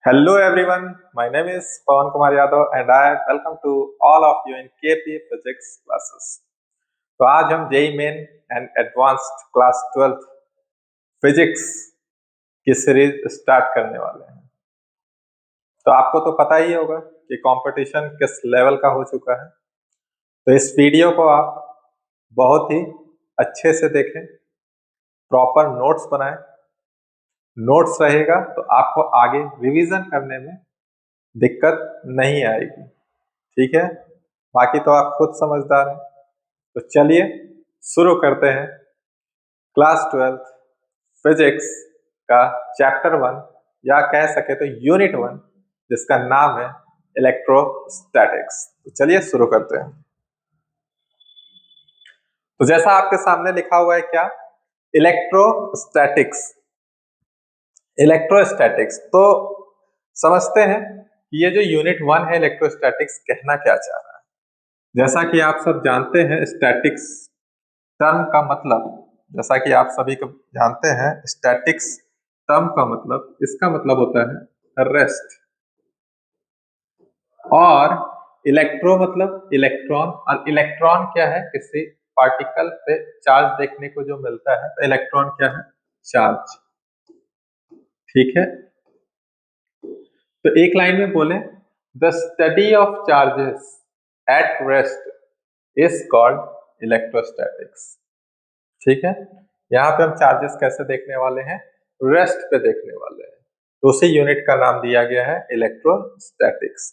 Hello everyone, my name is Pawan Kumar Yadav and I welcome to all of you in KP Physics classes. तो आज हम JEE Main and advanced class 12 physics की series start करने वाले हैं। तो आपको तो पता ही होगा कि कंपटीशन किस लेवल का हो चुका है। तो इस वीडियो को आप बहुत ही अच्छे से देखें, प्रॉपर नोट्स बनाएं। नोट्स रहेगा तो आपको आगे रिवीजन करने में दिक्कत नहीं आएगी, ठीक है। बाकी तो आप खुद समझदार हैं। तो चलिए शुरू करते हैं क्लास 12 फिजिक्स का चैप्टर 1 या कह सके तो यूनिट 1, जिसका नाम है इलेक्ट्रोस्टैटिक्स। तो चलिए शुरू करते हैं। तो जैसा आपके सामने लिखा हुआ है, क्या इलेक्ट्रोस्टैटिक्स। इलेक्ट्रोस्टैटिक्स तो समझते हैं कि ये जो यूनिट 1 है इलेक्ट्रोस्टैटिक्स कहना क्या चाह रहा है। जैसा कि आप सब जानते हैं, स्टैटिक्स टर्म का मतलब, जैसा कि आप सभी को जानते हैं, स्टैटिक्स टर्म का मतलब, इसका मतलब होता है रेस्ट, और इलेक्ट्रो मतलब इलेक्ट्रॉन, और इलेक्ट्रॉन क्या है, किसी पार्टिकल पे चार्ज देखने को जो मिलता है, तो इलेक्ट्रॉन क्या है, चार्ज, ठीक है। तो एक लाइन में बोले, the study of charges at rest is called electrostatics, ठीक है। यहाँ पे हम चार्जेस कैसे देखने वाले हैं, रेस्ट पे देखने वाले हैं, तो उसी यूनिट का नाम दिया गया है इलेक्ट्रोस्टैटिक्स।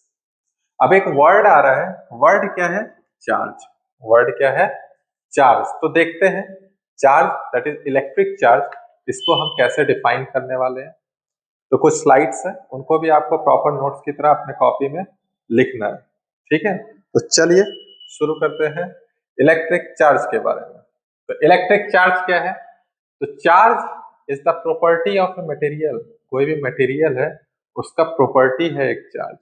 अब एक वर्ड आ रहा है, वर्ड क्या है, चार्ज। वर्ड क्या है, चार्ज। तो देखते हैं charge that is electric charge, इसको हम कैसे डिफाइन करने वाले हैं। तो कुछ स्लाइड्स हैं, उनको भी आपको प्रॉपर नोट्स की तरह अपने कॉपी में लिखना है, ठीक है। तो चलिए शुरू करते हैं इलेक्ट्रिक चार्ज के बारे में। तो इलेक्ट्रिक चार्ज क्या है, तो charge is the property of a material. कोई भी मटेरियल है उसका प्रॉपर्टी है एक चार्ज,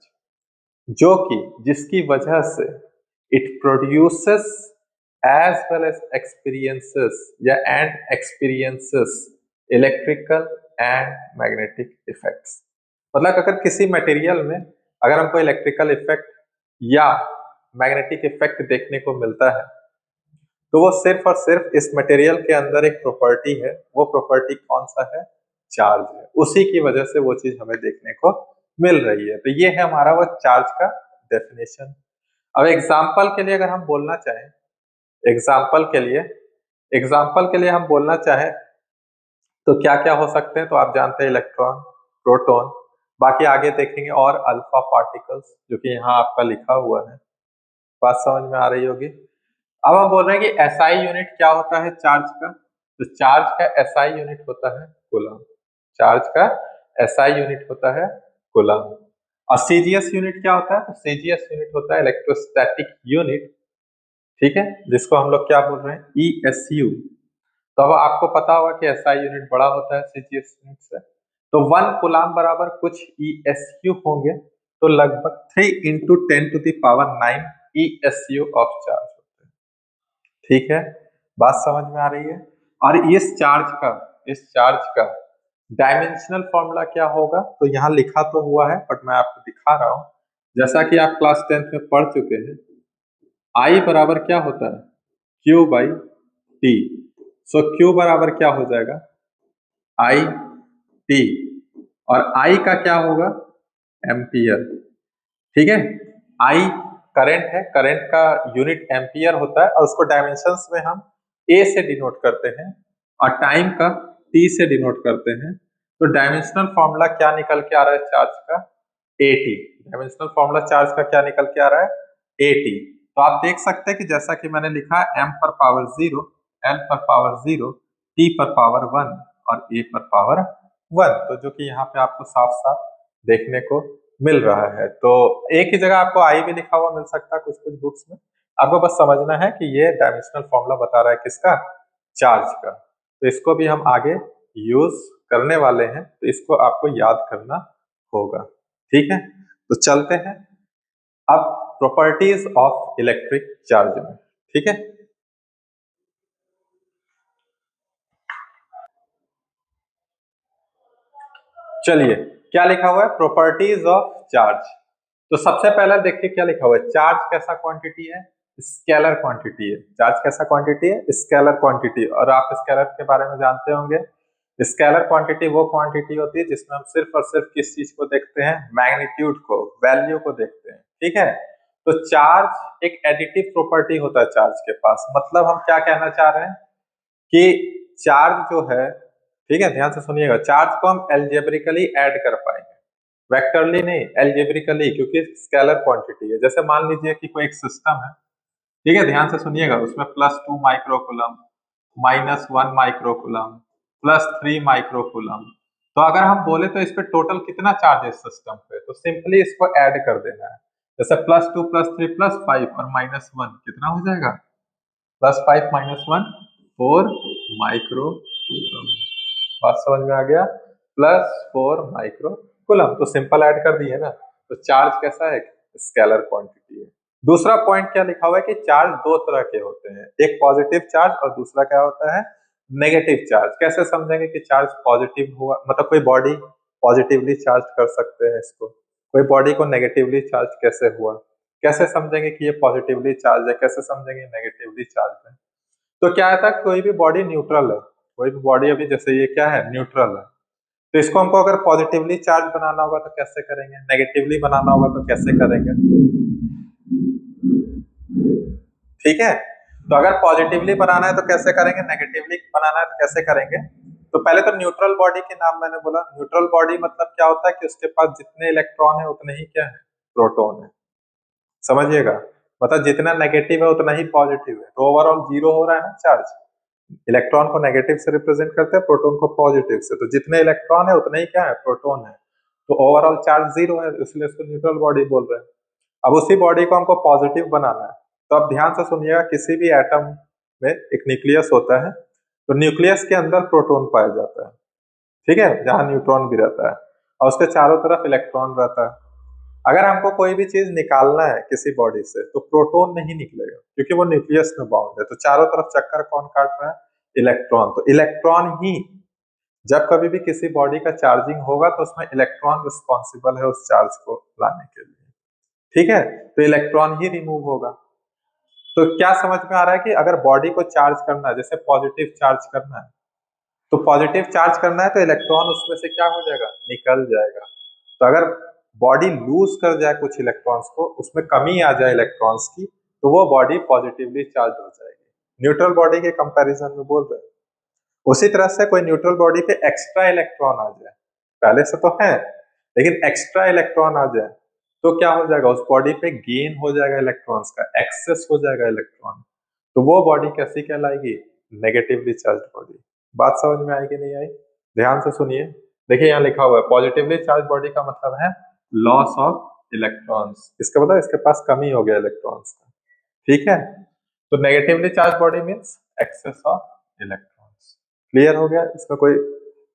जो कि जिसकी वजह से it produces as well as experiences या and experiences electrical and magnetic effects. मतलब अगर किसी मटेरियल में अगर हमको इलेक्ट्रिकल इफेक्ट या मैग्नेटिक इफेक्ट देखने को मिलता है, तो वो सिर्फ और सिर्फ इस मटेरियल के अंदर एक प्रॉपर्टी है। वो प्रॉपर्टी कौन सा है, चार्ज है। उसी की वजह से वो चीज हमें देखने को मिल रही है। तो ये है हमारा वो चार्ज का डेफिनेशन। अब एग्जाम्पल के लिए अगर हम बोलना चाहें, एग्जाम्पल के लिए हम बोलना चाहें तो क्या क्या हो सकते हैं, तो आप जानते हैं इलेक्ट्रॉन, प्रोटॉन, बाकी आगे देखेंगे, और अल्फा पार्टिकल्स, जो कि यहाँ आपका लिखा हुआ है। बात समझ में आ रही होगी। अब हम बोल रहे हैं कि एसआई यूनिट क्या होता है चार्ज का, तो चार्ज का एसआई यूनिट होता है कूलम। चार्ज का एसआई यूनिट होता है कूलम। और सीजीएस यूनिट क्या होता है, तो सीजीएस यूनिट होता है इलेक्ट्रोस्टैटिक यूनिट, ठीक है, जिसको हम लोग क्या बोल रहे हैं, ईएसयू। तो अब आपको पता होगा कि एसआई यूनिट बड़ा होता है सीजीएस यूनिट से। तो 1 कूलम बराबर कुछ ईएसयू होंगे, तो लगभग 3 × 10⁹ ईएसयू ऑफ चार्ज, ठीक है। बात समझ में आ रही है। और इस चार्ज का डायमेंशनल फॉर्मूला क्या होगा, तो यहाँ लिखा तो हुआ है बट मैं आपको दिखा रहा हूँ। जैसा कि आप क्लास 10th में पढ़ चुके हैं, आई बराबर क्या होता है, Q/T। सो Q बराबर क्या हो जाएगा, IT, और I का क्या होगा, एम्पियर, ठीक है। I करंट है, करंट का यूनिट एम्पियर होता है, और उसको डायमेंशंस में हम A से डिनोट करते हैं, और टाइम का T से डिनोट करते हैं। तो डायमेंशनल फॉर्मूला क्या निकल के आ रहा है चार्ज का, AT। डायमेंशनल फॉर्मूला चार्ज का क्या निकल के आ रहा है, AT। तो आप देख सकते हैं कि जैसा कि मैंने लिखा है, m पर पावर 0, n पर पावर 0, t पर पावर 1 और a पर पावर 1, तो जो कि यहाँ पे आपको साफ साफ देखने को मिल रहा है। तो एक ही जगह आपको आई भी लिखा हुआ मिल सकता है कुछ कुछ बुक्स में। आपको बस समझना है कि ये डायमेंशनल फॉर्मूला बता रहा है किसका, चार्ज का। तो इसको भी हम आगे यूज करने वाले हैं, तो इसको आपको याद करना होगा, ठीक है। तो चलते हैं अब प्रॉपर्टीज ऑफ इलेक्ट्रिक चार्ज में, ठीक है। चलिए क्या लिखा हुआ है, प्रॉपर्टीज ऑफ चार्ज। तो सबसे पहले देखिए क्या लिखा हुआ है, चार्ज कैसा क्वांटिटी है, स्केलर क्वांटिटी है। चार्ज कैसा क्वांटिटी है, स्केलर क्वांटिटी। और आप स्केलर के बारे में जानते होंगे, स्केलर क्वांटिटी वो क्वांटिटी होती है जिसमें हम सिर्फ और सिर्फ किस चीज को देखते हैं, मैग्नीट्यूड को, वैल्यू को देखते हैं। ठीक है, तो चार्ज एक एडिटिव प्रॉपर्टी होता है चार्ज के पास। मतलब हम क्या कहना चाह रहे हैं कि चार्ज जो है, ठीक है ध्यान से सुनिएगा, चार्ज को हम एल्जेब्रिकली ऐड कर पाएंगे, वेक्टरली नहीं, एल्जेब्रिकली, क्योंकि स्केलर क्वांटिटी है। जैसे मान लीजिए कि कोई एक सिस्टम है, ठीक है ध्यान से सुनिएगा, उसमें +2 माइक्रोकूलम, -1 माइक्रोकूलम, +3 माइक्रोकूलम। तो अगर हम बोले तो इस पे टोटल कितना चार्ज है सिस्टम पे, तो सिंपली इसको ऐड कर देना है। जैसे +2 +3 +5 और -1 कितना हो जाएगा, +5 -1 4 माइक्रोकूलम। बात समझ में आ गया, +4 माइक्रोकूलम। तो सिंपल ऐड कर दिए ना। तो चार्ज कैसा है, स्केलर क्वांटिटी है। दूसरा पॉइंट क्या लिखा हुआ है कि चार्ज दो तरह के होते हैं, एक पॉजिटिव चार्ज और दूसरा क्या होता है, नेगेटिव चार्ज। कैसे समझेंगे कि चार्ज पॉजिटिव हुआ, मतलब कोई बॉडी पॉजिटिवली चार्ज कर सकते हैं इसको, कोई बॉडी को नेगेटिवली चार्ज कैसे हुआ, कैसे समझेंगे कि ये पॉजिटिवली चार्ज है, कैसे समझेंगे नेगेटिवली चार्ज है। तो क्या था, कोई भी बॉडी न्यूट्रल है, कोई भी बॉडी अभी जैसे ये क्या है, न्यूट्रल है, तो इसको हमको अगर पॉजिटिवली चार्ज बनाना होगा तो कैसे करेंगे, नेगेटिवली बनाना होगा तो कैसे करेंगे। ठीक है, तो अगर पॉजिटिवली बनाना है तो कैसे करेंगे, नेगेटिवली बनाना है तो कैसे करेंगे। तो पहले तो न्यूट्रल बॉडी के नाम मैंने बोला। न्यूट्रल बॉडी मतलब क्या होता है कि उसके पास जितने इलेक्ट्रॉन है उतने ही क्या है, प्रोटॉन है। समझिएगा, मतलब जितना नेगेटिव है उतना ही पॉजिटिव है, तो ओवरऑल जीरो हो रहा है ना चार्ज। इलेक्ट्रॉन को नेगेटिव से रिप्रेजेंट करते हैं, प्रोटॉन को पॉजिटिव से। तो जितने इलेक्ट्रॉन है उतने ही क्या है, प्रोटॉन है। तो ओवरऑल चार्ज जीरो है, इसलिए इसको न्यूट्रल बॉडी बोल रहे हैं। अब उसी बॉडी को हमको पॉजिटिव बनाना है, तो अब ध्यान से सुनिएगा, किसी भी एटम में एक न्यूक्लियस होता है, तो न्यूक्लियस के अंदर प्रोटॉन पाया जाता है, ठीक है, जहां न्यूट्रॉन भी रहता है, और उसके चारों तरफ इलेक्ट्रॉन रहता है। अगर हमको कोई भी चीज निकालना है किसी बॉडी से, तो प्रोटॉन नहीं निकलेगा, क्योंकि वो न्यूक्लियस में बाउंड है। तो चारों तरफ चक्कर कौन काट रहा है, इलेक्ट्रॉन। तो इलेक्ट्रॉन ही, जब कभी भी किसी बॉडी का चार्जिंग होगा तो उसमें इलेक्ट्रॉन रिस्पॉन्सिबल है उस चार्ज को लाने के लिए। ठीक है, तो इलेक्ट्रॉन ही रिमूव होगा। तो क्या समझ में आ रहा है कि अगर बॉडी को चार्ज करना है, जैसे पॉजिटिव चार्ज करना है, तो पॉजिटिव चार्ज करना है तो इलेक्ट्रॉन उसमें से क्या हो जाएगा, निकल जाएगा। तो अगर बॉडी लूज कर जाए कुछ इलेक्ट्रॉन्स को, उसमें कमी आ जाए इलेक्ट्रॉन्स की, तो वो बॉडी पॉजिटिवली चार्ज हो जाएगी। न्यूट्रल बॉडी के कंपैरिजन में बोल रहे हैं। उसी तरह से कोई न्यूट्रल बॉडी पे एक्स्ट्रा इलेक्ट्रॉन आ जाए, पहले से तो है लेकिन एक्स्ट्रा इलेक्ट्रॉन आ जाए, तो क्या हो जाएगा, उस बॉडी पे गेन हो जाएगा इलेक्ट्रॉन्स का, एक्सेस हो जाएगा इलेक्ट्रॉन। तो वो बॉडी कैसी कहलाएगी, नेगेटिवली चार्ज बॉडी। बात समझ में आई कि नहीं आई, ध्यान से सुनिए। देखिए यहाँ लिखा हुआ है, पॉजिटिवली चार्ज बॉडी का मतलब है लॉस ऑफ इलेक्ट्रॉन्स। इसका मतलब इसके पास कमी हो गया इलेक्ट्रॉन्स का। ठीक है, तो negatively charge body means excess of electrons. Clear हो गया, इसमें कोई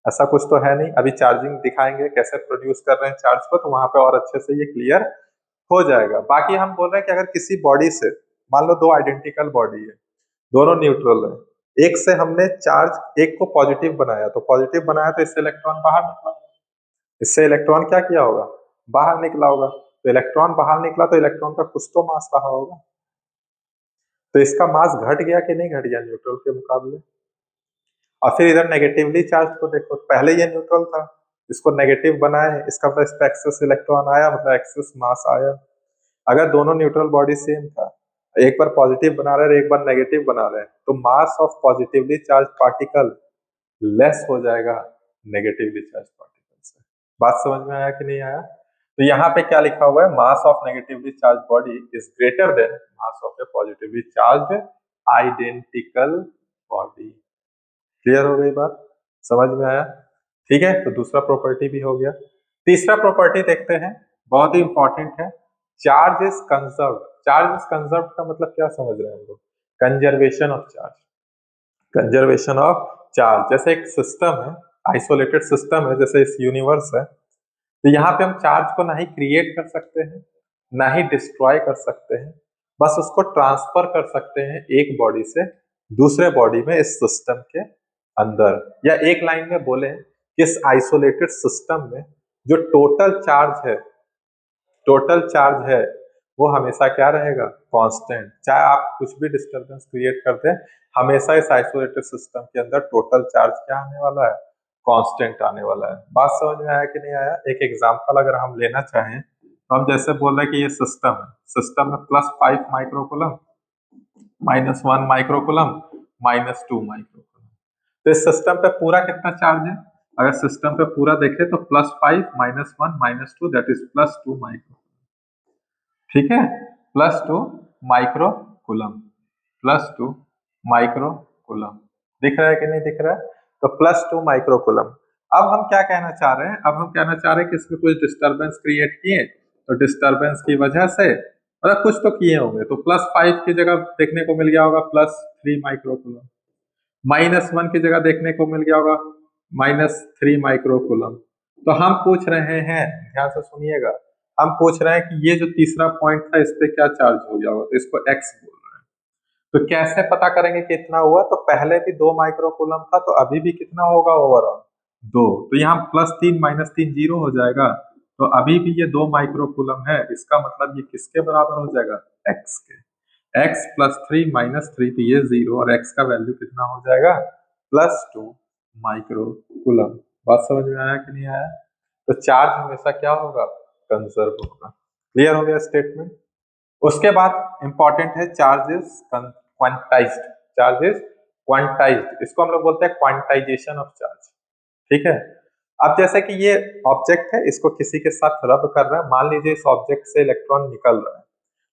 ऐसा कुछ तो है नहीं। अभी चार्जिंग दिखाएंगे कैसे प्रोड्यूस कर रहे हैं चार्ज को, तो वहां पे और अच्छे से ये क्लियर हो जाएगा। बाकी हम बोल रहे हैं कि अगर किसी बॉडी से, मान लो दो आइडेंटिकल बॉडी है, दोनों न्यूट्रल है, एक से हमने चार्ज, एक को पॉजिटिव बनाया, तो पॉजिटिव बनाया तो इससे इलेक्ट्रॉन बाहर निकला, इससे इलेक्ट्रॉन क्या किया होगा, बाहर निकला होगा। तो इलेक्ट्रॉन बाहर निकला तो इलेक्ट्रॉन का कुछ तो मास रहा होगा, तो इसका मास घट गया कि नहीं घट गया न्यूट्रल के मुकाबले। और फिर इधर नेगेटिवली चार्ज को देखो, पहले ये न्यूट्रल था, इसको नेगेटिव बनाए, इसका मतलब इस पे एक्सेस इलेक्ट्रॉन आया, मतलब एक्सेस मास आया। अगर दोनों न्यूट्रल बॉडी सेम था, एक बार पॉजिटिव बना रहे हैं एक बार नेगेटिव बना रहे हैं, तो mass of positively charge particle less हो जाएगा नेगेटिवली चार्ज पार्टिकल से। बात समझ में आया कि नहीं आया। तो यहाँ पे क्या लिखा हुआ है, mass of negatively charge body is greater then mass of A positively charge identical body. Clear हो गई बात, समझ में आया। ठीक है, तो दूसरा प्रॉपर्टी भी हो गया। तीसरा प्रॉपर्टी देखते हैं, बहुत ही इंपॉर्टेंट है, charge is conserve. Charge is conserve का मतलब क्या समझ रहे हैं हम लोग, conservation of charge. Conservation of charge, जैसे एक सिस्टम है, आइसोलेटेड सिस्टम है, जैसे इस यूनिवर्स है, तो यहाँ पे हम चार्ज को ना ही क्रिएट कर सकते हैं ना ही डिस्ट्रॉय कर सकते हैं, बस उसको ट्रांसफर कर सकते हैं एक बॉडी से दूसरे बॉडी में इस सिस्टम के अंदर। या एक लाइन में बोले कि इस आइसोलेटेड सिस्टम में जो टोटल चार्ज है वो हमेशा क्या रहेगा, कांस्टेंट। चाहे आप कुछ भी डिस्टरबेंस क्रिएट करते हैं, हमेशा इस आइसोलेटेड सिस्टम के अंदर टोटल चार्ज क्या आने वाला है, कांस्टेंट आने वाला है। बात समझ में आया कि नहीं आया? एक एग्जांपल अगर हम लेना चाहें तो हम जैसे बोल रहे हैं कि ये सिस्टम है, सिस्टम में +5 माइक्रोकूलम, -1 माइक्रोकूलम, -2 माइक्रोकूलम। तो इस सिस्टम पे पूरा कितना चार्ज है? अगर सिस्टम पे पूरा देखें तो +5 -1 -2 दैट इज +2 माइक्रो, ठीक है, +2 माइक्रोकूलम, +2 माइक्रोकूलम। दिख रहा है कि नहीं दिख रहा है? तो +2 माइक्रोकूलम। अब हम क्या कहना चाह रहे हैं? अब हम कहना चाह रहे हैं कि इसमें कुछ डिस्टरबेंस क्रिएट किए, तो डिस्टरबेंस की वजह से मतलब कुछ तो किए होंगे, तो +5 की जगह देखने को मिल गया होगा +3 माइक्रोकूलम, -1 की जगह देखने को मिल गया होगा -3 माइक्रोकूलम। तो हम पूछ रहे हैं, ध्यान से सुनिएगा, हम पूछ रहे हैं कि ये जो तीसरा पॉइंट था इस पे क्या चार्ज हो गया होगा, तो इसको x बोल रहे हैं। तो कैसे पता करेंगे कितना हुआ? तो पहले भी 2 माइक्रोकूलम था, तो अभी भी कितना होगा ओवरऑल, 2। तो यहाँ +3 -3 0 हो जाएगा, तो अभी भी ये 2 माइक्रोकूलम है। इसका मतलब ये किसके बराबर हो जाएगा, x के। x +3 -3 तो ये 0, और x का वैल्यू कितना हो जाएगा, +2 माइक्रोकूलम। बात समझ में आया कि नहीं आया? तो चार्ज हमेशा क्या होगा, कंजर्व होगा। क्लियर हो गया स्टेटमेंट? उसके बाद इंपॉर्टेंट है चार्जेस क्वांटाइज्ड। चार्जेस क्वांटाइज्ड, इसको हम लोग बोलते हैं क्वांटाइजेशन ऑफ चार्ज, ठीक है। अब जैसे कि ये ऑब्जेक्ट है, इसको किसी के साथ रब कर रहा है, मान लीजिए इस ऑब्जेक्ट से इलेक्ट्रॉन निकल रहा है,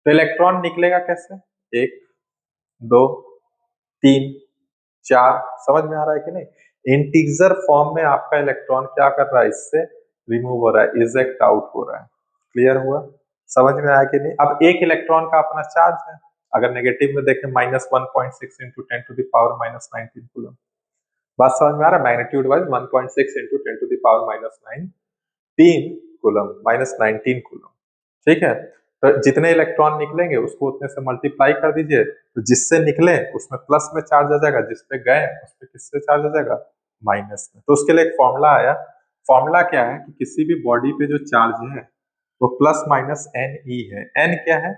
तो इलेक्ट्रॉन निकलेगा कैसे, 1 2 3 4, समझ में आ रहा है कि नहीं? इंटीजर फॉर्म में आपका इलेक्ट्रॉन क्या कर रहा है, इससे रिमूव हो रहा है, इजेक्ट आउट हो रहा है। क्लियर हुआ? समझ में आया कि नहीं? अब एक इलेक्ट्रॉन का अपना चार्ज है, अगर नेगेटिव में देखें -1.6 into 10 to the power -19 coulomb. बात समझ में आ रहा है? Magnitude wise 1.6 into 10 to the power -19 coulomb, -19 coulomb, ठीक है। तो जितने इलेक्ट्रॉन निकलेंगे उसको उतने से मल्टीप्लाई कर दीजिए, तो जिससे निकले उसमें प्लस में चार्ज आ जाएगा, जिसपे गए उस पे किससे चार्ज आ जाएगा, माइनस में। तो उसके लिए एक फॉर्मूला आया। फॉर्मूला क्या है कि किसी भी बॉडी पे जो चार्ज है वो ±NE है। एन क्या है,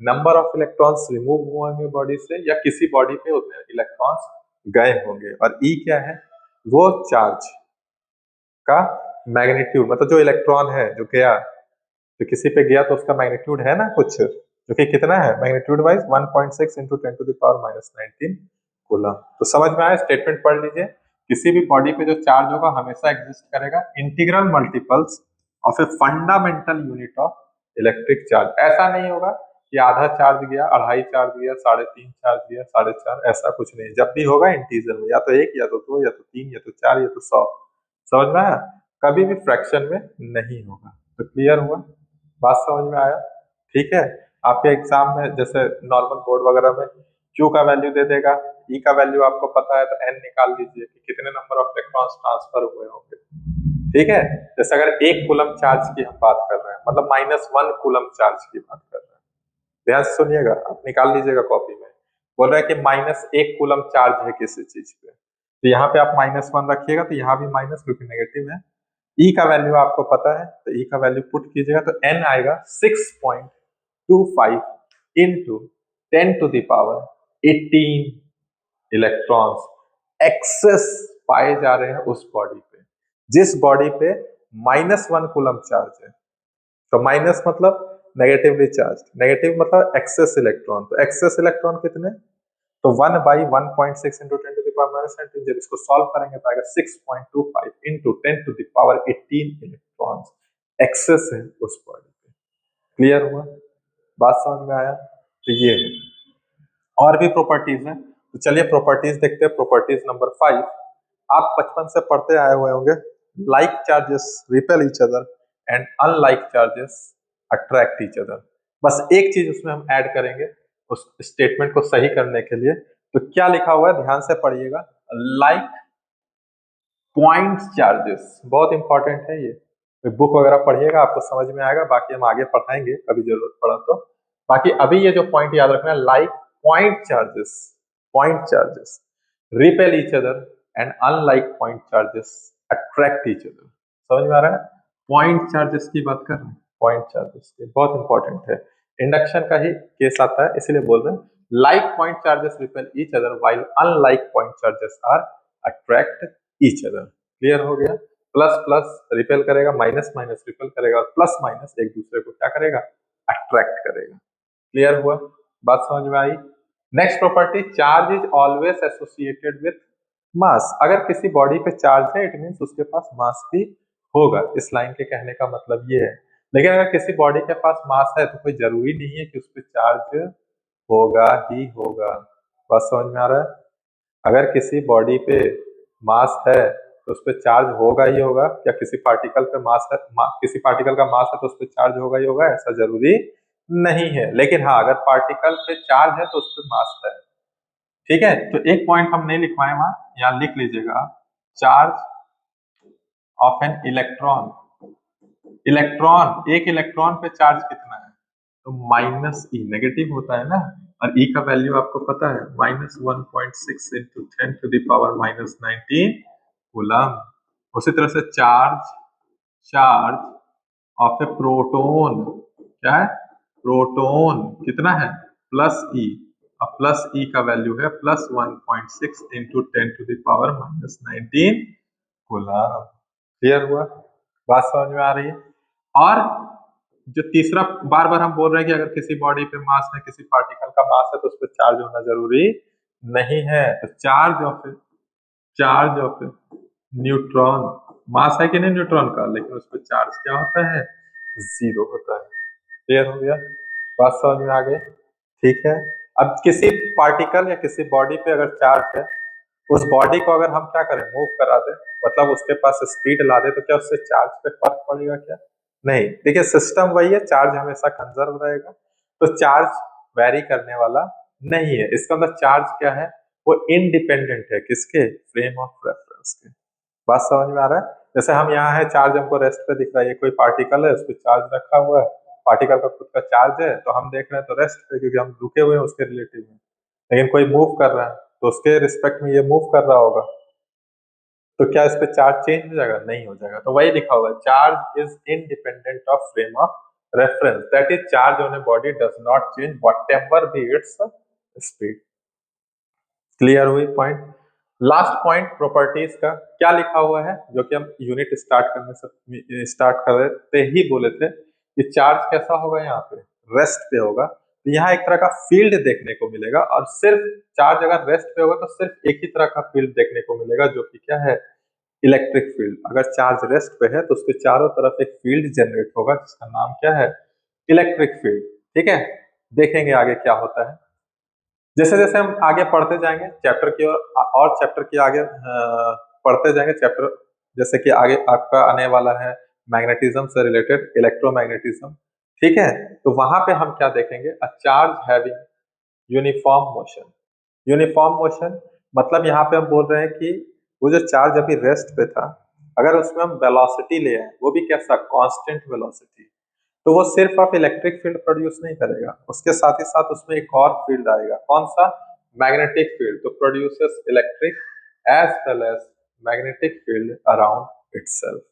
नंबर ऑफ इलेक्ट्रॉन्स रिमूव हुए होंगे बॉडी से, या किसी बॉडी पे उतने इलेक्ट्रॉन्स गए होंगे। और ई क्या है, वो चार्ज का मैग्नीट्यूड, मतलब जो इलेक्ट्रॉन है जो गया, तो किसी पे गया तो उसका मैग्नीट्यूड है ना कुछ, जो कि कितना है magnitude wise 1.6 into 10 to the power -19 coulomb. तो समझ में आया? स्टेटमेंट पढ़ लीजिए। किसी भी बॉडी पे जो चार्ज होगा हमेशा एग्जिस्ट करेगा integral multiples of a fundamental unit of electric charge. ऐसा नहीं होगा कि आधा चार्ज गया, अढ़ाई चार्ज गया, 3.5 चार्ज गया, 4.5, ऐसा कुछ नहीं। जब भी होगा इंटीजर में, या तो 1 या तो 2 या तो 3 या तो 4 या तो 100। समझ में आया? कभी भी फ्रैक्शन में नहीं होगा। तो क्लियर हुआ? बात समझ में आया? ठीक है। आपके एग्जाम में जैसे नॉर्मल बोर्ड वगैरह में Q का वैल्यू दे देगा, E का वैल्यू आपको पता है, तो N निकाल लीजिए कि कितने नंबर ऑफ इलेक्ट्रॉन्स ट्रांसफर हुए होंगे। ठीक है। जैसे अगर 1 कूलम चार्ज की हम बात कर रहे हैं, मतलब -1 कूलम चार्ज की बात कर रहे हैं, ध्यान से सुनिएगा, आप निकाल लीजिएगा कॉपी में। बोल रहा है कि -1 कूलम चार्ज है किसी चीज पे, तो यहाँ पे आप -1 रखिएगा, तो यहाँ भी माइनस क्योंकि नेगेटिव है। ई का वैल्यू आपको पता है, तो ई का वैल्यू पुट कीजिएगा, तो एन आएगा 6.25 into 10 to the power 18 electrons excess पाए जा रहे हैं उस बॉडी पे, जिस बॉडी पे -1 कूलम चार्ज है। तो माइनस मतलब नेगेटिवली चार्ज, नेगेटिव मतलब एक्सेस इलेक्ट्रॉन। तो एक्सेस इलेक्ट्रॉन कितने, तो 1/1.6 इंटू 10 टू द पावर -19। जब इसको सॉल्व करेंगे तो आएगा 6.25 into 10 to the power 18 electrons excess है उस बॉडी पे। क्लियर हुआ? बात समझ में आया? तो ये है। और भी प्रॉपर्टीज हैं, तो चलिए प्रॉपर्टीज देखते हैं। प्रॉपर्टीज नंबर 5 आप बचपन से पढ़ते आए हुए होंगे। Like charges repel each other and unlike charges attract each other. बस एक चीज उसमें हम ऐड करेंगे उस स्टेटमेंट को सही करने के लिए। तो क्या लिखा हुआ है, ध्यान से पढ़िएगा। लाइक पॉइंट चार्जेस, बहुत इंपॉर्टेंट है ये, बुक वगैरह पढ़िएगा आपको समझ में आएगा, बाकी हम आगे पढ़ाएंगे कभी जरूरत पड़ा तो। बाकी अभी ये जो पॉइंट याद रखना है, like point charges repel each other and unlike point charges attract each other. समझ में आ रहा है? पॉइंट चार्जेस की बात कर रहे हैं, पॉइंट चार्जेस की बहुत इंपॉर्टेंट है, इंडक्शन का ही केस आता है इसलिए बोल रहे हैं like point charges repel each other while unlike point charges are attract each other. Clear हो गया? प्लस प्लस रिपेल करेगा, माइनस माइनस रिपेल करेगा और प्लस माइनस एक दूसरे को क्या करेगा? अट्रैक्ट करेगा। क्लियर हुआ? बात समझ में आई? Next property, charge is always associated with mass. अगर किसी बॉडी पे चार्ज है इट मींस उसके पास मास भी होगा। इस लाइन के कहने का मतलब ये है। लेकिन अगर किसी बॉडी के पास मास है तो कोई जरूरी नहीं है कि उस पर चार्ज होगा ही होगा। बात समझ में आ रहा है? अगर किसी बॉडी पे मास है तो उस पर चार्ज होगा ही होगा। क्या किसी पार्टिकल पे मास है, किसी पार्टिकल का मास है तो उस पर चार्ज होगा ही होगा? ऐसा जरूरी नहीं है। लेकिन हाँ, अगर पार्टिकल पे चार्ज है तो उस पर मास है। ठीक है, तो एक पॉइंट हम नहीं लिखवाए वहां, यहाँ लिख लीजिएगा, charge of an electron. Electron, एक इलेक्ट्रॉन पे चार्ज कितना है? तो माइनस ई, नेगेटिव होता है ना, और ई का वैल्यू आपको पता है, -1.6 इंटू 10⁻⁻19 कूलम। उसी तरह से charge, charge of A proton, क्या है? प्रोटोन कितना है? प्लस ई, अब प्लस ई का वैल्यू है +1.6 इंटू 10⁻⁻19 कूलम। क्लियर हुआ? बात समझ में आ रही है? और जो तीसरा, बार बार हम बोल रहे हैं कि अगर किसी बॉडी पे मास है, किसी पार्टिकल का मास है तो उस पर चार्ज होना जरूरी नहीं है। तो चार्ज ऑफ न्यूट्रॉन, मास है कि नहीं न्यूट्रॉन का, लेकिन उस पर चार्ज क्या होता है? 0 होता है। क्लियर हो गया? बात समझ में आ गई? ठीक है। अब किसी पार्टिकल या किसी बॉडी पे अगर चार्ज है, उस बॉडी को अगर हम क्या करें? मूव करा दे, मतलब उसके पास स्पीड ला दे, तो क्या उससे चार्ज पे फर्क पड़ेगा क्या? नहीं। देखिए सिस्टम वही है, चार्ज हमेशा कंजर्व रहेगा, तो चार्ज वेरी करने वाला नहीं है। इसका मतलब चार्ज क्या है? वो इंडिपेंडेंट है किसके? फ्रेम ऑफ रेफरेंस के। बात समझ में आ रहा है? जैसे हम यहाँ है, चार्ज हमको रेस्ट पे दिख रहा है, ये कोई पार्टिकल है, उस पर चार्ज रखा हुआ है, पार्टिकल का खुद का चार्ज है, तो हम देख रहे हैं तो रेस्ट पे, क्योंकि हम रुके हुए हैं उसके रिलेटिव में। लेकिन कोई मूव कर रहा है तो उसके रिस्पेक्ट में ये मूव कर रहा होगा, तो क्या इस पे चार्ज चेंज हो जाएगा? नहीं हो जाएगा। तो वही लिखा हुआ है, charge is independent of frame of reference, that is charge on a body does not change whatever B its speed. Clear हुई पॉइंट? लास्ट पॉइंट प्रॉपर्टीज का क्या लिखा हुआ है, जो कि हम यूनिट स्टार्ट करने से स्टार्ट करते ही बोले थे कि चार्ज कैसा होगा? यहाँ पे रेस्ट पे होगा, तो यहाँ एक तरह का फील्ड देखने को मिलेगा, और सिर्फ चार्ज अगर रेस्ट पे होगा तो सिर्फ एक ही तरह का फील्ड देखने को मिलेगा, जो कि क्या है? Electric field. अगर चार्ज रेस्ट पे है तो उसके चारों तरफ एक फील्ड जनरेट होगा जिसका नाम क्या है? Electric field. ठीक है, देखेंगे आगे क्या होता है। जैसे जैसे हम आगे पढ़ते जाएंगे चैप्टर की ओर, और चैप्टर की आगे पढ़ते जाएंगे चैप्टर, जैसे कि आगे आपका आने वाला है मैग्नेटिज्म से रिलेटेड, इलेक्ट्रोमैग्नेटिज्म। ठीक है, तो वहां पे हम क्या देखेंगे? A charge having uniform motion. Uniform motion मतलब यहाँ पे हम बोल रहे हैं कि वो जो चार्ज अभी रेस्ट पे था, अगर उसमें हम वेलोसिटी ले आए, वो भी कैसा? कांस्टेंट वेलोसिटी, तो वो सिर्फ आप इलेक्ट्रिक फील्ड प्रोड्यूस नहीं करेगा, उसके साथ ही साथ उसमें एक और फील्ड आएगा। कौन सा? Magnetic field. तो produces electric as well as magnetic field around itself.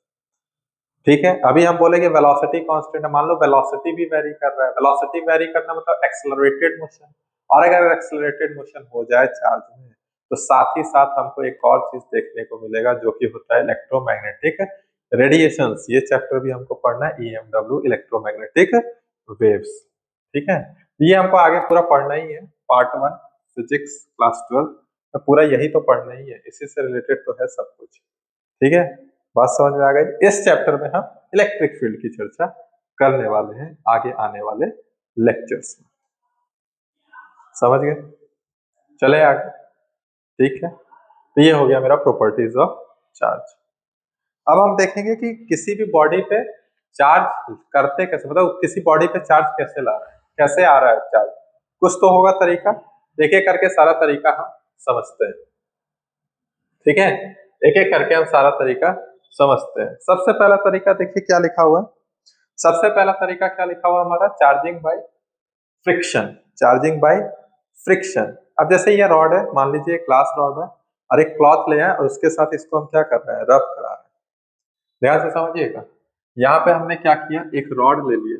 ठीक है, अभी हम बोलेंगे वेलोसिटी कांस्टेंट है, मान लो वेलोसिटी भी वेरी कर रहा है। वेलोसिटी वेरी करना मतलब एक्सेलरेटेड मोशन, और अगर एक्सेलरेटेड मोशन हो जाए चार्ज में, तो साथ ही साथ हमको एक और चीज देखने को मिलेगा, जो कि होता है इलेक्ट्रोमैग्नेटिक रेडिएशंस। ये चैप्टर भी हमको पढ़ना है, EMW, इलेक्ट्रोमैग्नेटिक वेव्स। ठीक है, ये हमको आगे पूरा पढ़ना ही है, पार्ट 1 फिजिक्स क्लास 12 में पूरा यही तो पढ़ना ही है, इसी से रिलेटेड तो है सब कुछ। ठीक है, बात समझ में आ गई? इस चैप्टर में हम इलेक्ट्रिक फील्ड की चर्चा करने वाले हैं आगे आने वाले लेक्चर्स में। समझ गए? चले आगे। ठीक है, तो ये हो गया मेरा प्रॉपर्टीज ऑफ चार्ज। अब हम देखेंगे कि किसी भी बॉडी पे चार्ज करते कैसे, मतलब किसी बॉडी पे चार्ज कैसे ला रहा है, कैसे आ रहा है चार्ज। कुछ तो होगा तरीका, एक एक करके सारा तरीका हम समझते हैं। ठीक है, एक एक करके हम सारा तरीका समझते हैं। सबसे पहला तरीका देखिए क्या लिखा हुआ है। सबसे पहला तरीका क्या लिखा हुआ हमारा? Charging by friction. Charging by friction. अब जैसे ये रॉड है, मान लीजिए ग्लास रॉड है, और एक क्लॉथ ले आए और उसके साथ इसको हम क्या कर रहे हैं? रब करा रहे हैं। ध्यान से समझिएगा। यहाँ पे हमने क्या किया, एक रॉड ले लिया,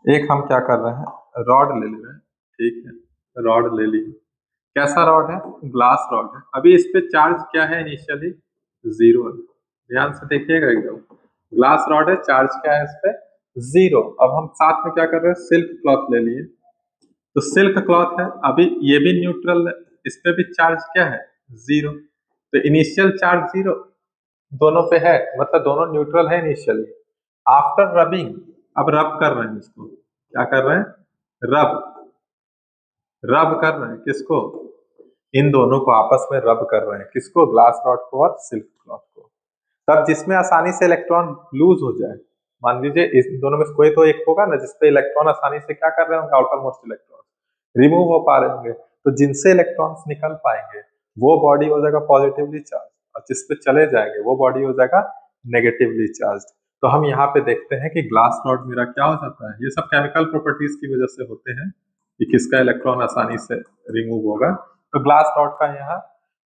एक हम क्या कर रहे हैं, रॉड ले रहे हैं, ठीक है, रॉड ले लिए। कैसा रॉड है, ग्लास रॉड है। अभी इस पे चार्ज क्या है, इनिशियली जीरो है। ध्यान से देखिएगा एकदम, ग्लास रॉड है, चार्ज क्या है इस पे, जीरो। अब हम साथ में क्या कर रहे हैं, सिल्क क्लॉथ ले लिए, तो सिल्क क्लॉथ है, अभी ये भी न्यूट्रल है, इस पे भी चार्ज क्या है, जीरो। तो इनिशियल चार्ज जीरो दोनों पे है, मतलब दोनों न्यूट्रल है इनिशियली। आफ्टर रबिंग, अब रब कर रहे हैं इसको, क्या कर रहे हैं, रब, रब कर रहे हैं किसको, इन दोनों को आपस में रब कर रहे हैं, किसको, ग्लास रॉड को और सिल्क क्लॉथ को। तब जिसमें आसानी से इलेक्ट्रॉन लूज हो जाए, मान लीजिए इस दोनों में से कोई तो एक होगा ना जिसपे इलेक्ट्रॉन आसानी से क्या कर रहे होंगे, आउटर मोस्ट इलेक्ट्रॉन रिमूव हो पा रहे होंगे, तो जिनसे इलेक्ट्रॉन्स निकल पाएंगे वो बॉडी हो जाएगा पॉजिटिवली चार्ज, और जिसपे चले जाएंगे वो बॉडी हो जाएगा नेगेटिवली चार्ज। तो हम यहाँ पे देखते हैं कि ग्लास रॉड मेरा क्या हो जाता है, ये सब केमिकल प्रॉपर्टीज की वजह से होते हैं कि किसका इलेक्ट्रॉन आसानी से रिमूव होगा। तो ग्लास रॉड का यहाँ